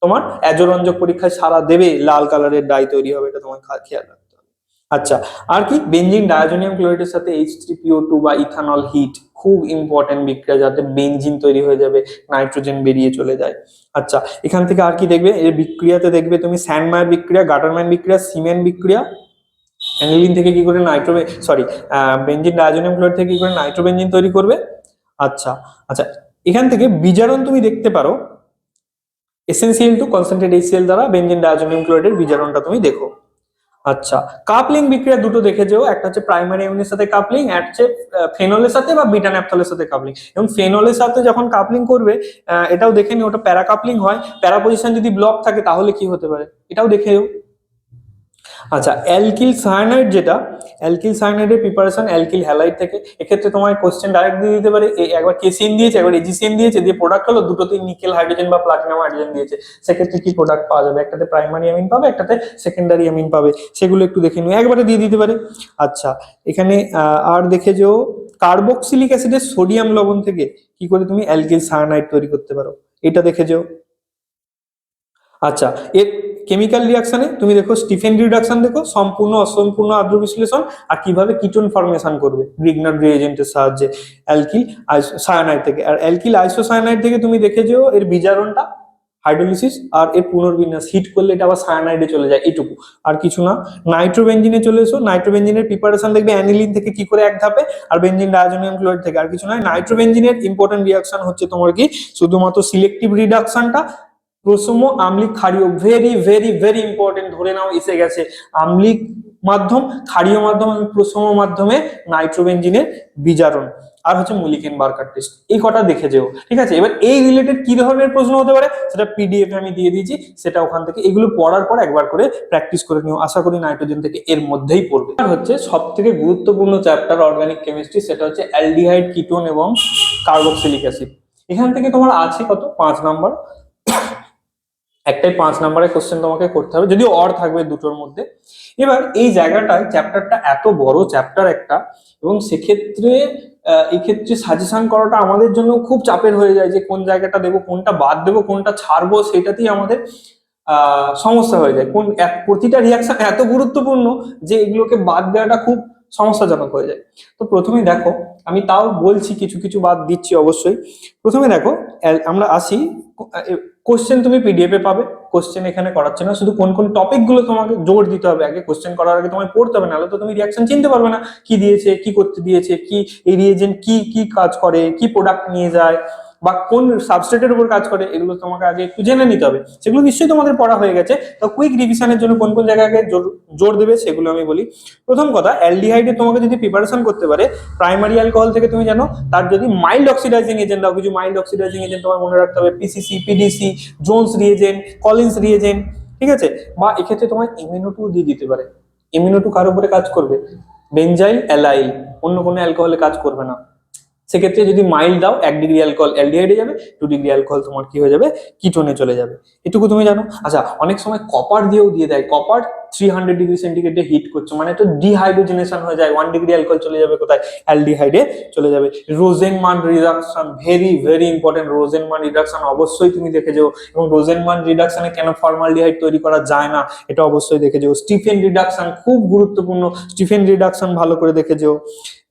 তোমার অ্যাজোরঞ্জক পরীক্ষায় সারা দেবে, লাল কালারের ডাই তৈরি হবে, এটা তোমার খেয়াল রাখতে হবে। আচ্ছা, আর কি, বেনজিন ডায়াজোনিয়াম ক্লোরাইডের সাথে H3PO2 বা ইথানল হিট, খুব ইম্পর্টেন্ট বিক্রিয়া, যাতে বেনজিন তৈরি হয়ে যাবে, নাইট্রোজেন বেরিয়ে চলে যায়। আচ্ছা, এখান থেকে আর কি দেখবে, এই বিক্রিয়াতে দেখবে তুমি স্যান্ডমায়ার বিক্রিয়া, গাটারম্যান বিক্রিয়া, সিমেন বিক্রিয়া, অ্যানিলিন থেকে কি করে বেনজিন ডায়াজোনিয়াম ক্লোরাইড থেকে কি করে নাইট্রোবেনজিন তৈরি করবে। আচ্ছা আচ্ছা, এখান থেকে বিজারণ তুমি দেখতে পারো, SnCl2 কনসেন্ট্রেট HCl দ্বারা বেনজিন ডায়াজোনিয়াম ক্লোরাইডের বিজারণটা তুমি দেখো। আচ্ছা, কাপলিং বিক্রিয়া দুটো দেখে যেও, একটা হচ্ছে প্রাইমারি অ্যামিনের সাথে কাপলিং, একটা হচ্ছে ফেনলের সাথে বা বিটা ন্যাপথলের সাথে কাপলিং। এবং ফেনলের সাথে যখন কাপলিং করবে, এটাও দেখে নিও, ওটা প্যারা কাপলিং হয়, প্যারা পজিশন যদি ব্লক থাকে তাহলে কি হতে পারে, এটাও দেখে যেও। আচ্ছা, অ্যালকিল সায়ানাইড, যেটা অ্যালকিল সায়ানাইডের প্রিপারেশন অ্যালকিল হ্যালাইড থেকে, এক্ষেত্রে তোমার কোশ্চেন ডাইরেক্ট দিয়ে দিতে পারে, একবার কেসিন দিয়েছে, একবার এজিসিএন দিয়েছে, দিয়ে প্রোডাক্ট হলো দুটোতেই নিকেল হাইড্রোজেন বা প্লাটিনাম হাইড্রোজেন দিয়েছে, সেক্ষেত্রে কি প্রোডাক্ট পাওয়া যাবে, একটাতে প্রাইমারি অ্যামিন পাবে, একটাতে সেকেন্ডারি অ্যামিন পাবে, সেগুলো একটু দেখে নিও, একবারে দিয়ে দিতে পারে। আচ্ছা, এখানে আর দেখে যে কার্বক্সিলিক অ্যাসিডের সোডিয়াম লবণ থেকে কি করে তুমি অ্যালকিল সায়ানাইড তৈরি করতে পারো, এটা দেখে যেও। আচ্ছা, এর কেমিক্যাল রিয়াকশনে তুমি দেখো স্টিফেন রিডাকশন দেখো, সম্পূর্ণ অসম্পূর্ণ আদ্র বিশ্লেষণ, আর কিভাবে কিটোন ফরমেশন করবে গ্রিগনার রিএজেন্টের সাহায্যে অ্যালকিল সায়ানাইড থেকে। আর অ্যালকিল আইসোসায়ানাইড থেকে তুমি দেখে যেও এর বিজারণটা, হাইড্রোলিসিস আর এর পুনর্বিন্যাস, হিট করলে এটা আবার সায়ানাইডে চলে যায়, এটুকু, আর কিছু না। নাইট্রোবেনজিনে চলে এসো, নাইট্রোবেনজিনের প্রিপারেশন দেখবে অ্যানিলিন থেকে কি করে এক ধাপে, আর বেনজিন ডায়াজোনিয়াম ক্লোরাইড থেকে, আর কিছু নয়। নাইট্রোবেনজিনের ইম্পর্টেন্ট রিয়াকশন হচ্ছে তোমার কি, শুধুমাত্র সিলেক্টিভ রিডাকশনটা, প্রসম আম্লিক ক্ষারীয়, ভেরি ভেরি ভেরি ইম্পর্টেন্ট, ধরে নাও এসে গেছে, আম্লিক মাধ্যম, ক্ষারীয় মাধ্যম এবং প্রসম মাধ্যমে নাইট্রোবেনজিনের বিজারণ, আর হচ্ছে মুলিকেন বার্কার টেস্ট, এই কটা দেখে যেও, ঠিক আছে। এবার এই রিলেটেড কি ধরনের প্রশ্ন হতে পারে সেটা PDF আমি দিয়ে দিয়েছি, সেটা ওখান থেকে এগুলো পড়ার পর একবার করে প্র্যাকটিস করে নিও, আশা করি নাইট্রোজেন থেকে এর মধ্যেই পড়বে। আর হচ্ছে সব থেকে গুরুত্বপূর্ণ চ্যাপ্টার অর্গানিক কেমিস্ট্রি, সেটা হচ্ছে অ্যালডিহাইড, কিটোন এবং কার্বক্সিলিক অ্যাসিড। এখান থেকে তোমার আছে কত, 5 নাম্বার, একটাই 5 নাম্বারের কোশ্চেন তোমাকে করতে হবে, যদিও অর থাকবে দুটোর মধ্যে। এবার এই জায়গাটায় চ্যাপ্টারটা এত বড় চ্যাপ্টার একটা, এবং সেক্ষেত্রে এই ক্ষেত্রে সাজেশন করাটা আমাদের জন্য খুব চাপের হয়ে যায়, যে কোন জায়গাটা দেবো, কোনটা বাদ দেবো, কোনটা ছাড়বো, সেটাতেই আমাদের সমস্যা হয়ে যায়। প্রতিটা রিয়াকশন এত গুরুত্বপূর্ণ যে এগুলোকে বাদ দেওয়াটা খুব সমস্যাজনক হয়ে যায়। তো প্রথমে দেখো, আমি তাও বলছি, কিছু কিছু বাদ দিচ্ছি অবশ্যই। প্রথমে দেখো, আমরা আসি, কোশ্চেন তুমি PDF এ পাবে, কোশ্চেন এখানে করাচ্ছে না, শুধু কোন কোন টপিক গুলো তোমাকে জোর দিতে হবে আগে, কোশ্চেন করার আগে তোমায় পড়তে হবে, নাহলে তো তুমি রিয়াকশন চিনতে পারবে না, কি দিয়েছে, কি করতে দিয়েছে, কি এই রিয়েজেন্ট কি কি কাজ করে, কি প্রোডাক্ট নিয়ে যায়, বা কোন সাবস্ট্রেটের উপর কাজ করে, এগুলো তোমাকে আগে একটু জেনে নিতে হবে। সেগুলো নিশ্চয়ই তোমাদের পড়া হয়ে গেছে, তো কুইক রিভিশনের জন্য কোন কোন জায়গায় জোর দেবে সেগুলো আমি বলি। প্রথম কথা, অ্যালডিহাইডে তোমাকে যদি প্রিপারেশন করতে পারে, প্রাইমারি অ্যালকোহল থেকে তুমি জানো তার যদি মাইল্ড অক্সিডাইজিং এজেন্ট দাও, কিছু মাইল্ড অক্সিডাইজিং এজেন্ট তোমার মনে রাখতে হবে, PCC, PDC, Jones reagent, Collins reagent, ঠিক আছে। বা এক্ষেত্রে তোমার MnO2 দিয়ে দিতে পারে। MnO2 কার উপরে কাজ করবে, বেনজাইল অ্যালাইল, অন্য কোনো অ্যালকোহলে কাজ করবে না। সেক্ষেত্রে যদি মাইল্ড দাও, 1 ডিগ্রি অ্যালকোহল অ্যালডিহাইডে যাবে, 2 ডিগ্রি অ্যালকোহল তোমার কি হয়ে যাবে, কিটোনে চলে যাবে, এটুকু তুমি জানো। আচ্ছা, অনেক সময় কপার দিয়েও দিয়ে দেয়, কপার 300 ডিগ্রি সেন্টিগ্রেডে হিট করছো, মানে তো ডিহাইড্রোজেনেশন হয়ে যায়, 1 ডিগ্রি অ্যালকোহল চলে যাবে কোথায়, অ্যালডিহাইডে চলে যাবে। Rosenmund reduction, very very important, Rosenmund reduction অবশ্যই তুমি দেখে যাও, এবং রোজেনমান রিডাকশনে কেন ফর্মালডিহাইড তৈরি করা যায় না এটা অবশ্যই দেখে যাও। স্টিফেন রিডাকশন খুব গুরুত্বপূর্ণ, স্টিফেন রিডাকশন ভালো করে দেখে যাও।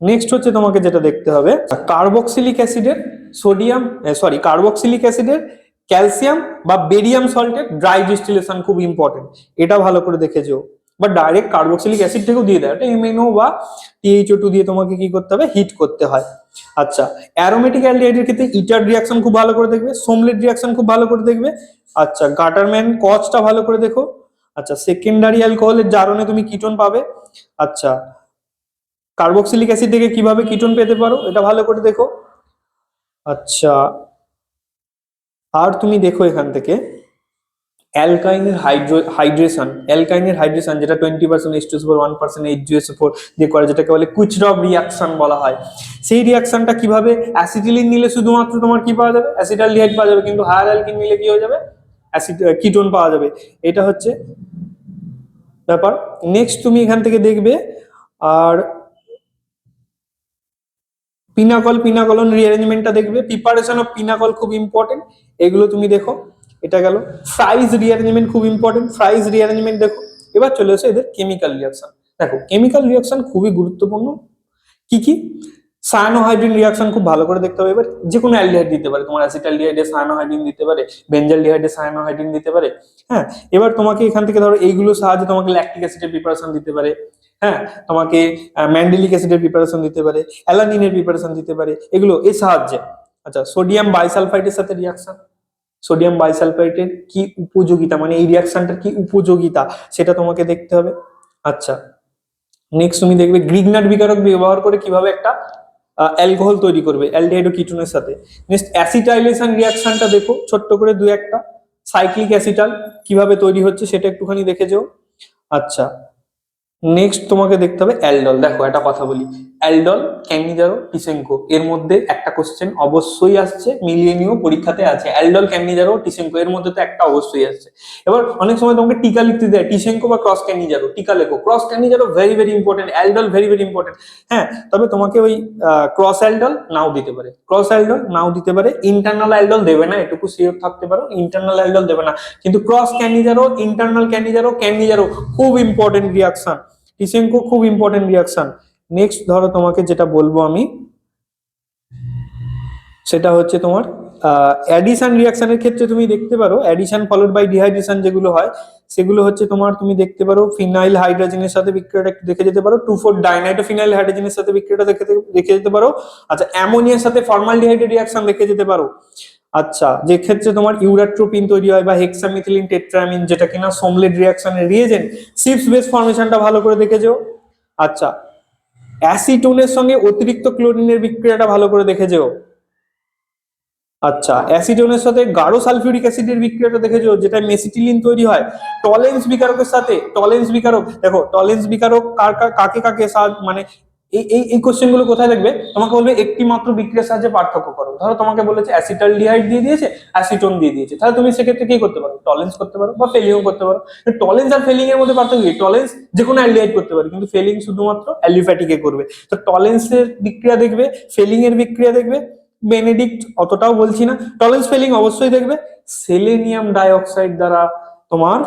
নেক্সট হচ্ছে তোমাকে যেটা দেখতে হবে, কার্বক্সিলিক অ্যাসিডের কার্বক্সিলিক অ্যাসিডের ক্যালসিয়াম বা বেরিয়াম সল্টের ড্রাই ডিস্টিলেশন খুব ইম্পর্টেন্ট, এটা ভালো করে দেখে যেও। বা ডাইরেক্ট কার্বক্সিলিক অ্যাসিড থেকেও দিয়ে দেয়, এটা MnO বা TiO2 দিয়ে তোমাকে কি করতে হবে, হিট করতে হয়। আচ্ছা, অ্যারোমেটিক অ্যালডিহাইডের ক্ষেত্রে ইটার রিয়াকশন খুব ভালো করে দেখবে, সোমলেট রিয়াকশন খুব ভালো করে দেখবে। আচ্ছা, গাটারম্যান কচটা ভালো করে দেখো। আচ্ছা, সেকেন্ডারি অ্যালকোহলের জারণে তুমি কিটোন পাবে। আচ্ছা, কার্বক্সিলিক অ্যাসিড থেকে কিভাবে কিটোন পেতে পারো এটা ভালো করে দেখো। আচ্ছা, আর তুমি দেখো এখান থেকে অ্যালকাইনের হাইড্রেশন যেটা 20% H2SO4 1% H2SO4 দিয়ে করে, যেটাকে বলে কুচরভ রিয়াকশন বলা হয়। সেই রিয়াকশনটা কিভাবে, অ্যাসিটিলিন নিলে শুধুমাত্র তোমার কি পাওয়া যাবে, অ্যাসিটালডিহাইড পাওয়া যাবে, কিন্তু হায়ার অ্যালকিন নিলে কি হয়ে যাবে, কিটোন পাওয়া যাবে। এটা হচ্ছে ব্যাপার। নেক্সট তুমি এখান থেকে দেখবে আর পিনাকলন রিঅ্যারেঞ্জমেন্টটা দেখবে, প্রিপারেশন অফ পিনাকল খুব ইম্পর্টেন্ট, এগুলো তুমি দেখো। এটা গেল। ফ্রাইজ রিঅ্যারেঞ্জমেন্ট খুব ইম্পর্টেন্ট, ফ্রাইজ রিঅ্যারেঞ্জমেন্ট দেখো। এবার চলে এসো এদের কেমিক্যাল রিয়াকশন। দেখো কেমিক্যাল রিয়াকশন খুবই গুরুত্বপূর্ণ। কি কি, সায়ানোহাইড্রিন রিয়াকশন খুব ভালো করে দেখতে হবে। এবার যে কোনো অ্যালডিহাইড দিতে পারে, তোমার অ্যাসিটালডিহাইডে সায়ানোহাইড্রিন দিতে পারে, বেঞ্জালডিহাইডে সায়ানোহাইড্রিন দিতে পারে। হ্যাঁ, এবার তোমাকে এখান থেকে ধরো এইগুলোর সাহায্যে তোমাকে ল্যাকটিক অ্যাসিডের প্রিপারেশন দিতে পারে। হ্যাঁ, তোমাকে ম্যান্ডেলিক অ্যাসিডের প্রিপারেশন দিতে পারে, অ্যালানিনের প্রিপারেশন দিতে পারে, এগুলো এর সাহায্যে। আচ্ছা, সোডিয়াম বাইসালফাইডের সাথে রিয়াকশন, সোডিয়াম বাইসালফাইডের কি উপযোগিতা, মানে এই রিয়াকশনটার কি উপযোগিতা সেটা তোমাকে দেখতে হবে। আচ্ছা, নেক্সট তুমি দেখবে গ্রিগনার বিকারক ব্যবহার করে কিভাবে একটা অ্যালকোহল তৈরি করবে অ্যালডিহাইড ও কিটোনের সাথে। নেক্সট অ্যাসিটাইলেশন রিয়াকশনটা দেখো ছোট্ট করে দু একটা, সাইক্লিক অ্যাসিটাল কিভাবে তৈরি হচ্ছে সেটা একটুখানি দেখে যাও। আচ্ছা, নেক্সট তোমাকে দেখতে হবে অ্যালডল। দেখো একটা কথা বলি, অ্যালডল, ক্যানিজারো, টিসেঙ্কো, এর মধ্যে একটা কোশ্চেন অবশ্যই আসছে, মিলিয়ে নিও, পরীক্ষাতে আছে। অ্যালডল, ক্যানিজারো, টিসেঙ্কো, এর মধ্যে তো একটা অবশ্যই আসছে। এবার অনেক সময় তোমাকে টিকা লিখতে দেয়, টিসেঙ্কো বা ক্রস ক্যানিজারো, টিকা লেখো। Cross Cannizzaro very very important, aldol very very important. হ্যাঁ, তবে তোমাকে ওই ক্রস অ্যালডল নাও দিতে পারে, ক্রস অ্যালডল নাও দিতে পারে, ইন্টারনাল অ্যালডল দেবে না, এটুকু শিওর থাকতে পারো, ইন্টারনাল অ্যালডল দেবে না। কিন্তু cross Cannizzaro, internal Cannizzaro, Cannizzaro খুব ইম্পর্টেন্ট রিয়াকশন, টিসেঙ্কো খুব ইম্পর্টেন্ট রিয়াকশন। নেক্সট ধরো তোমাকে যেটা বলবো আমি, সেটা হচ্ছে তোমার অ্যাডিশন রিয়াকশনের ক্ষেত্রে তুমি দেখতে পারো অ্যাডিশন ফলোড বাই ডিহাইড্রেশন যেগুলো হয়, সেগুলো হচ্ছে তোমার তুমি দেখতে পারো ফিনাইল হাইড্রোজেনের সাথে বিক্রিয়াটা একটু দেখে যেতে পারো, 2,4 ডাইনাইট্রো ফিনাইল হাইড্রোজেনের সাথে বিক্রিয়াটা দেখে যেতে পারো। আচ্ছা, অ্যামোনিয়ার সাথে ফর্মালডিহাইডের রিয়াকশন দেখে যেতে পারো। আচ্ছা, যে ক্ষেত্রে তোমার ইউরাট্রোপিন তৈরি হয় বা হেক্সামিথিলিন টেট্রামিন, যেটা কিনা সোমলেট রিয়াকশনের রিয়েজেন্ট, সিপস বেস ফর্মেশনটা ভালো করে দেখে যাও। আচ্ছা, অ্যাসিটোনের সঙ্গে অতিরিক্ত ক্লোরিনের বিক্রিয়াটা ভালো করে দেখে যাও। আচ্ছা, অ্যাসিটোনের সাথে গাঢ় সালফিউরিক অ্যাসিডের বিক্রিয়াটা দেখেছো, যেটা মেসিটিলিন তৈরি হয়। টলেন্স বিকারকের সাথে, টলেন্স বিকারক দেখো, টলেন্স বিকারক কাকে কাকে মানে এই কোশ্চেন গুলো কোথায় দেখবে, তোমাকে বলবে একটি মাত্র বিক্রিয়ার সাহায্যে পার্থক্য করো। ধরো তোমাকে বলেছে অ্যাসিটালডিহাইড দিয়ে দিয়েছে, অ্যাসিটোন দিয়ে দিয়েছে, তাহলে তুমি সেক্ষেত্রে কি করতে পারো, টলেন্স করতে পারো বা ফেলিং করতে পারো। টলেন্স আর ফেলিং এর মধ্যে পার্থক্য কি, টলেন্স যে কোনো অ্যালডিহাইড করতে পারে, কিন্তু ফেলিং শুধুমাত্র অ্যালিফ্যাটিকে করবে। তো টলেন্সের বিক্রিয়া দেখবে, ফেলিং এর বিক্রিয়া দেখবে, বেনেডিক্ট অতটাও বলছি না, টলেন্স ফেলিং অবশ্যই দেখবে। সেলেনিয়াম ডাইঅক্সাইড দ্বারা তোমার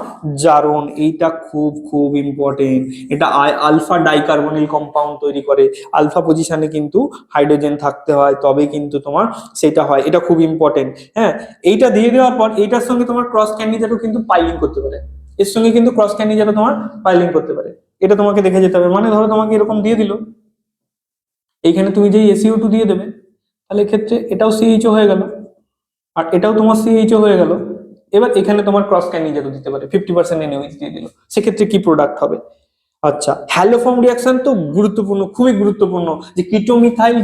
জারণ, এইটা খুব খুব ইম্পর্টেন্ট, এটা আলফা ডাইকার্বনিল কম্পাউন্ড তৈরি করে, আলফা পজিশনে কিন্তু হাইড্রোজেন থাকতে হয়, তবে কিন্তু তোমার সেটা হয়, এটা খুব ইম্পর্টেন্ট। হ্যাঁ, এইটা দিয়ে দেওয়ার পর এইটার সঙ্গে তোমার ক্রস ক্যান্ডিডেটও কিন্তু পাইলিং করতে পারে, এর সঙ্গে কিন্তু ক্রস ক্যান্ডিডেটও তোমার পাইলিং করতে পারে, এটা তোমাকে দেখে যেতে হবে। মানে ধরো তোমাকে এরকম দিয়ে দিল, এইখানে তুমি যেই SiO2 দিয়ে দেবে, তাহলে ক্ষেত্রে এটাও CHO হয়ে গেল, আর এটাও তোমার CHO হয়ে গেল। এবার এখানে তোমার ক্রস ক্যানিজারও দিতে পারে, 50% NaOH দিয়ে দিল, সেক্ষেত্রে কি প্রোডাক্ট হবে। আচ্ছা, হ্যালোফর্ম রিয়াকশন তো গুরুত্বপূর্ণ, খুবই গুরুত্বপূর্ণ, যে কিটোমিথাইল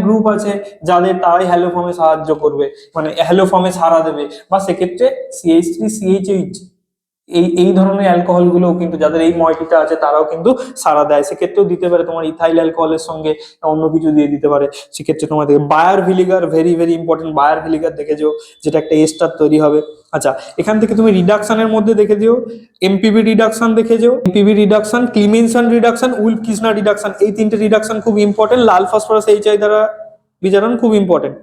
গ্রুপ আছে যাদের, তারাই হ্যালোফর্মে সাহায্য করবে, মানে হ্যালোফর্মে সাড়া দেবে, বা সেক্ষেত্রে CH3 CHOH এই ধরনের অ্যালকোহল গুলো কিন্তু যাদের এই ময়টিটা আছে তারাও কিন্তু সারা দেয়, সেক্ষেত্রেও দিতে পারে তোমার ইথাইল অ্যালকোহলের সঙ্গে অন্য কিছু দিয়ে দিতে পারে, সেক্ষেত্রে তোমাদের Baeyer Villiger very very important, Baeyer Villiger দেখে যেও যেটা একটা এস্টার তৈরি হবে। আচ্ছা, এখান থেকে তুমি রিডাকশনের মধ্যে দেখে যেও এমপিবি রিডাকশন দেখে যেও, এমপিবি reduction, Clemmensen reduction, উইল্ফ Kisna reduction, এই তিনটে রিডাকশন খুব ইম্পর্টেন্ট, লাল ফসফরাস এইচআই দ্বারা বিজারণ খুব ইম্পর্টেন্ট।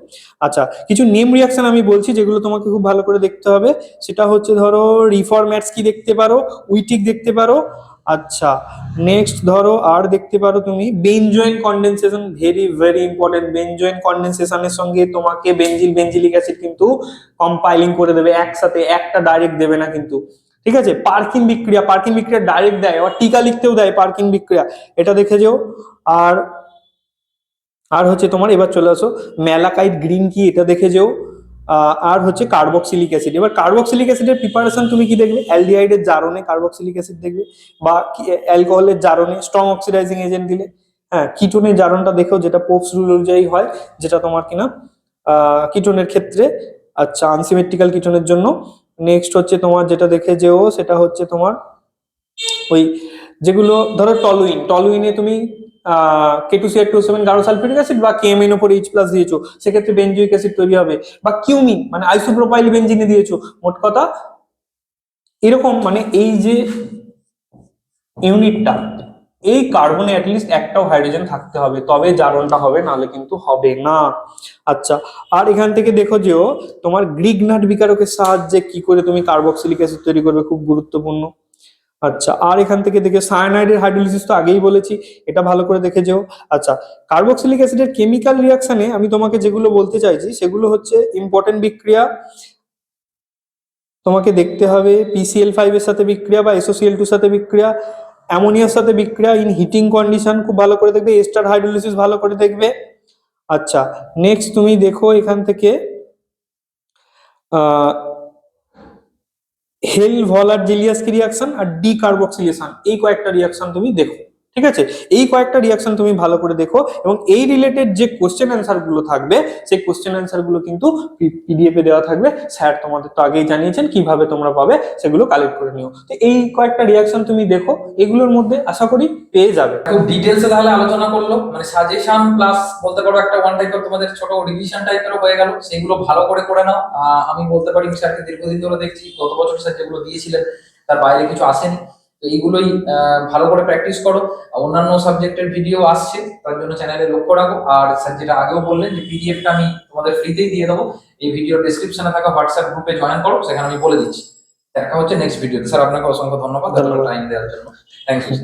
আচ্ছা, কিছু নেম রিয়াকশন আমি বলছি যেগুলো তোমাকে খুব ভালো করে দেখতে হবে, সেটা হচ্ছে ধরো রিফরম্যাটস কি দেখতে পারো, উইটিক দেখতে পারো। আচ্ছা, নেক্সট ধরো আর দেখতে পারো তুমি বেনজোয়েন কন্ডেনসেশন, ভেরি ভেরি ইম্পর্টেন্ট, বেনজোয়েন কন্ডেনসেশনের সঙ্গে তোমাকে বেনজিলিক অ্যাসিড কিন্তু কম্পাইলিং করে দেবে একসাথে, একটা ডাইরেক্ট দেবে না কিন্তু, ঠিক আছে। পার্কিন বিক্রিয়া ডাইরেক্ট দেয়, আবার টিকা লিখতেও দেয় পার্কিন বিক্রিয়া, এটা দেখে যেও। আর আর হচ্ছে তোমার এবার চলে আসো ম্যালাকাইট গ্রিন কি, এটা দেখে যেও। আর হচ্ছে কার্বক্সিলিক অ্যাসিড, এবার কার্বক্সিলিক অ্যাসিডের প্রিপারেশন তুমি কি দেখবে, অ্যালডিহাইডের জারণে কার্বক্সিলিক অ্যাসিড দেখবে, বা অ্যালকোহলের জারণে স্ট্রং অক্সিডাইজিং এজেন্ট দিলে। হ্যাঁ, কিটোনের জারণটা দেখো, যেটা পোপস রুল অনুযায়ী হয়, যেটা তোমার কিনা কিটোনের ক্ষেত্রে, আচ্ছা আনসিমেট্রিক্যাল কিটোনের জন্য। নেক্সট হচ্ছে তোমার যেটা দেখে যেও, সেটা হচ্ছে তোমার ওই যেগুলো ধরো টলুইনে তুমি K2CR27 গাঢ় সালফিউরিক অ্যাসিড বা KMnO4H+ দিয়েছো, সেক্ষেত্রে বেনজোইক অ্যাসিড তৈরি হবে, বা কিউমিন মানে আইসোপ্রোপাইল বেনজিনে দিয়েছো। মোট কথা এরকম, মানে এই যে ইউনিটটা, এই কার্বনে অ্যাটলিস্ট একটাও হাইড্রোজেন থাকতে হবে, তবে জারণটা হবে, নাহলে কিন্তু হবে না। আচ্ছা, আর এখান থেকে দেখো যেও তোমার গ্রিগনাট বিকারকের সাহায্যে কি করে তুমি কার্বক্সিলিক অ্যাসিড তৈরি করবে, খুব গুরুত্বপূর্ণ। আচ্ছা, আর এখান থেকে দেখে সায়ানাইডের হাইড্রোলিসিস তো আগেই বলেছি, এটা ভালো করে দেখে যেও। আচ্ছা, কার্বক্সিলিক অ্যাসিডের কেমিক্যাল রিয়াকশনে আমি তোমাকে যেগুলো বলতে চাইছি সেগুলো হচ্ছে ইম্পর্টেন্ট বিক্রিয়া, তোমাকে দেখতে হবে PCl5 এর সাথে বিক্রিয়া বা SOCl2 এর সাথে বিক্রিয়া, অ্যামোনিয়ার সাথে বিক্রিয়া ইন হিটিং কন্ডিশন খুব ভালো করে দেখবে, এস্টার হাইড্রোলিসিস ভালো করে দেখবে। আচ্ছা, নেক্সট তুমি দেখো এখান থেকে আহ হেল ভলার জেলিয়াসকি রিয়াকশন আর ডিকার্বক্সিলেশন, এই কয়েকটা রিয়াকশন তুমি দেখো, ঠিক আছে। এই কয়েকটা রিয়াকশন তুমি ভালো করে দেখো, এবং এই রিলেটেড যে কোশ্চেন অ্যান্সার গুলো থাকবে সেই কোশ্চেন অ্যান্সার গুলো কিন্তু PDF এ দেওয়া থাকবে, স্যার তোমাদের তো আগেই জানিয়েছেন কিভাবে তোমরা পাবে, সেগুলো কালেক্ট করে নিও। তো এই কয়েকটা রিয়াকশন তুমি দেখো, এগুলোর মধ্যে আশা করি পেয়ে যাবে। খুব ডিটেলসে তাহলে আলোচনা করলো, মানে সাজেশন প্লাস বলতে পারো একটা ওয়ান টাইপ অফ তোমাদের ছোট রিভিশন টাইপেরও হয়ে গেল, সেগুলো ভালো করে নাও। আমি বলতে পারি স্যারকে দীর্ঘদিন ধরে দেখছি, গত বছর স্যার যেগুলো দিয়েছিলেন তার বাইরে কিছু আসেনি, তো এইগুলোই ভালো করে প্র্যাকটিস করো। অন্যান্য সাবজেক্টের ভিডিও আসছে, তার জন্য চ্যানেলে লক্ষ্য রাখো। আর স্যার যেটা আগেও বললেন যে পিডিএফটা আমি তোমাদের ফ্রিতেই দিয়ে দেবো, এই ভিডিওর ডেসক্রিপশনে থাকা হোয়াটসঅ্যাপ গ্রুপে জয়েন করো, সেখানে আমি বলে দিচ্ছি। দেখা হচ্ছে নেক্সট ভিডিওতে। স্যার আপনাকে অসংখ্য ধন্যবাদ টাইম দেওয়ার জন্য। Thank you.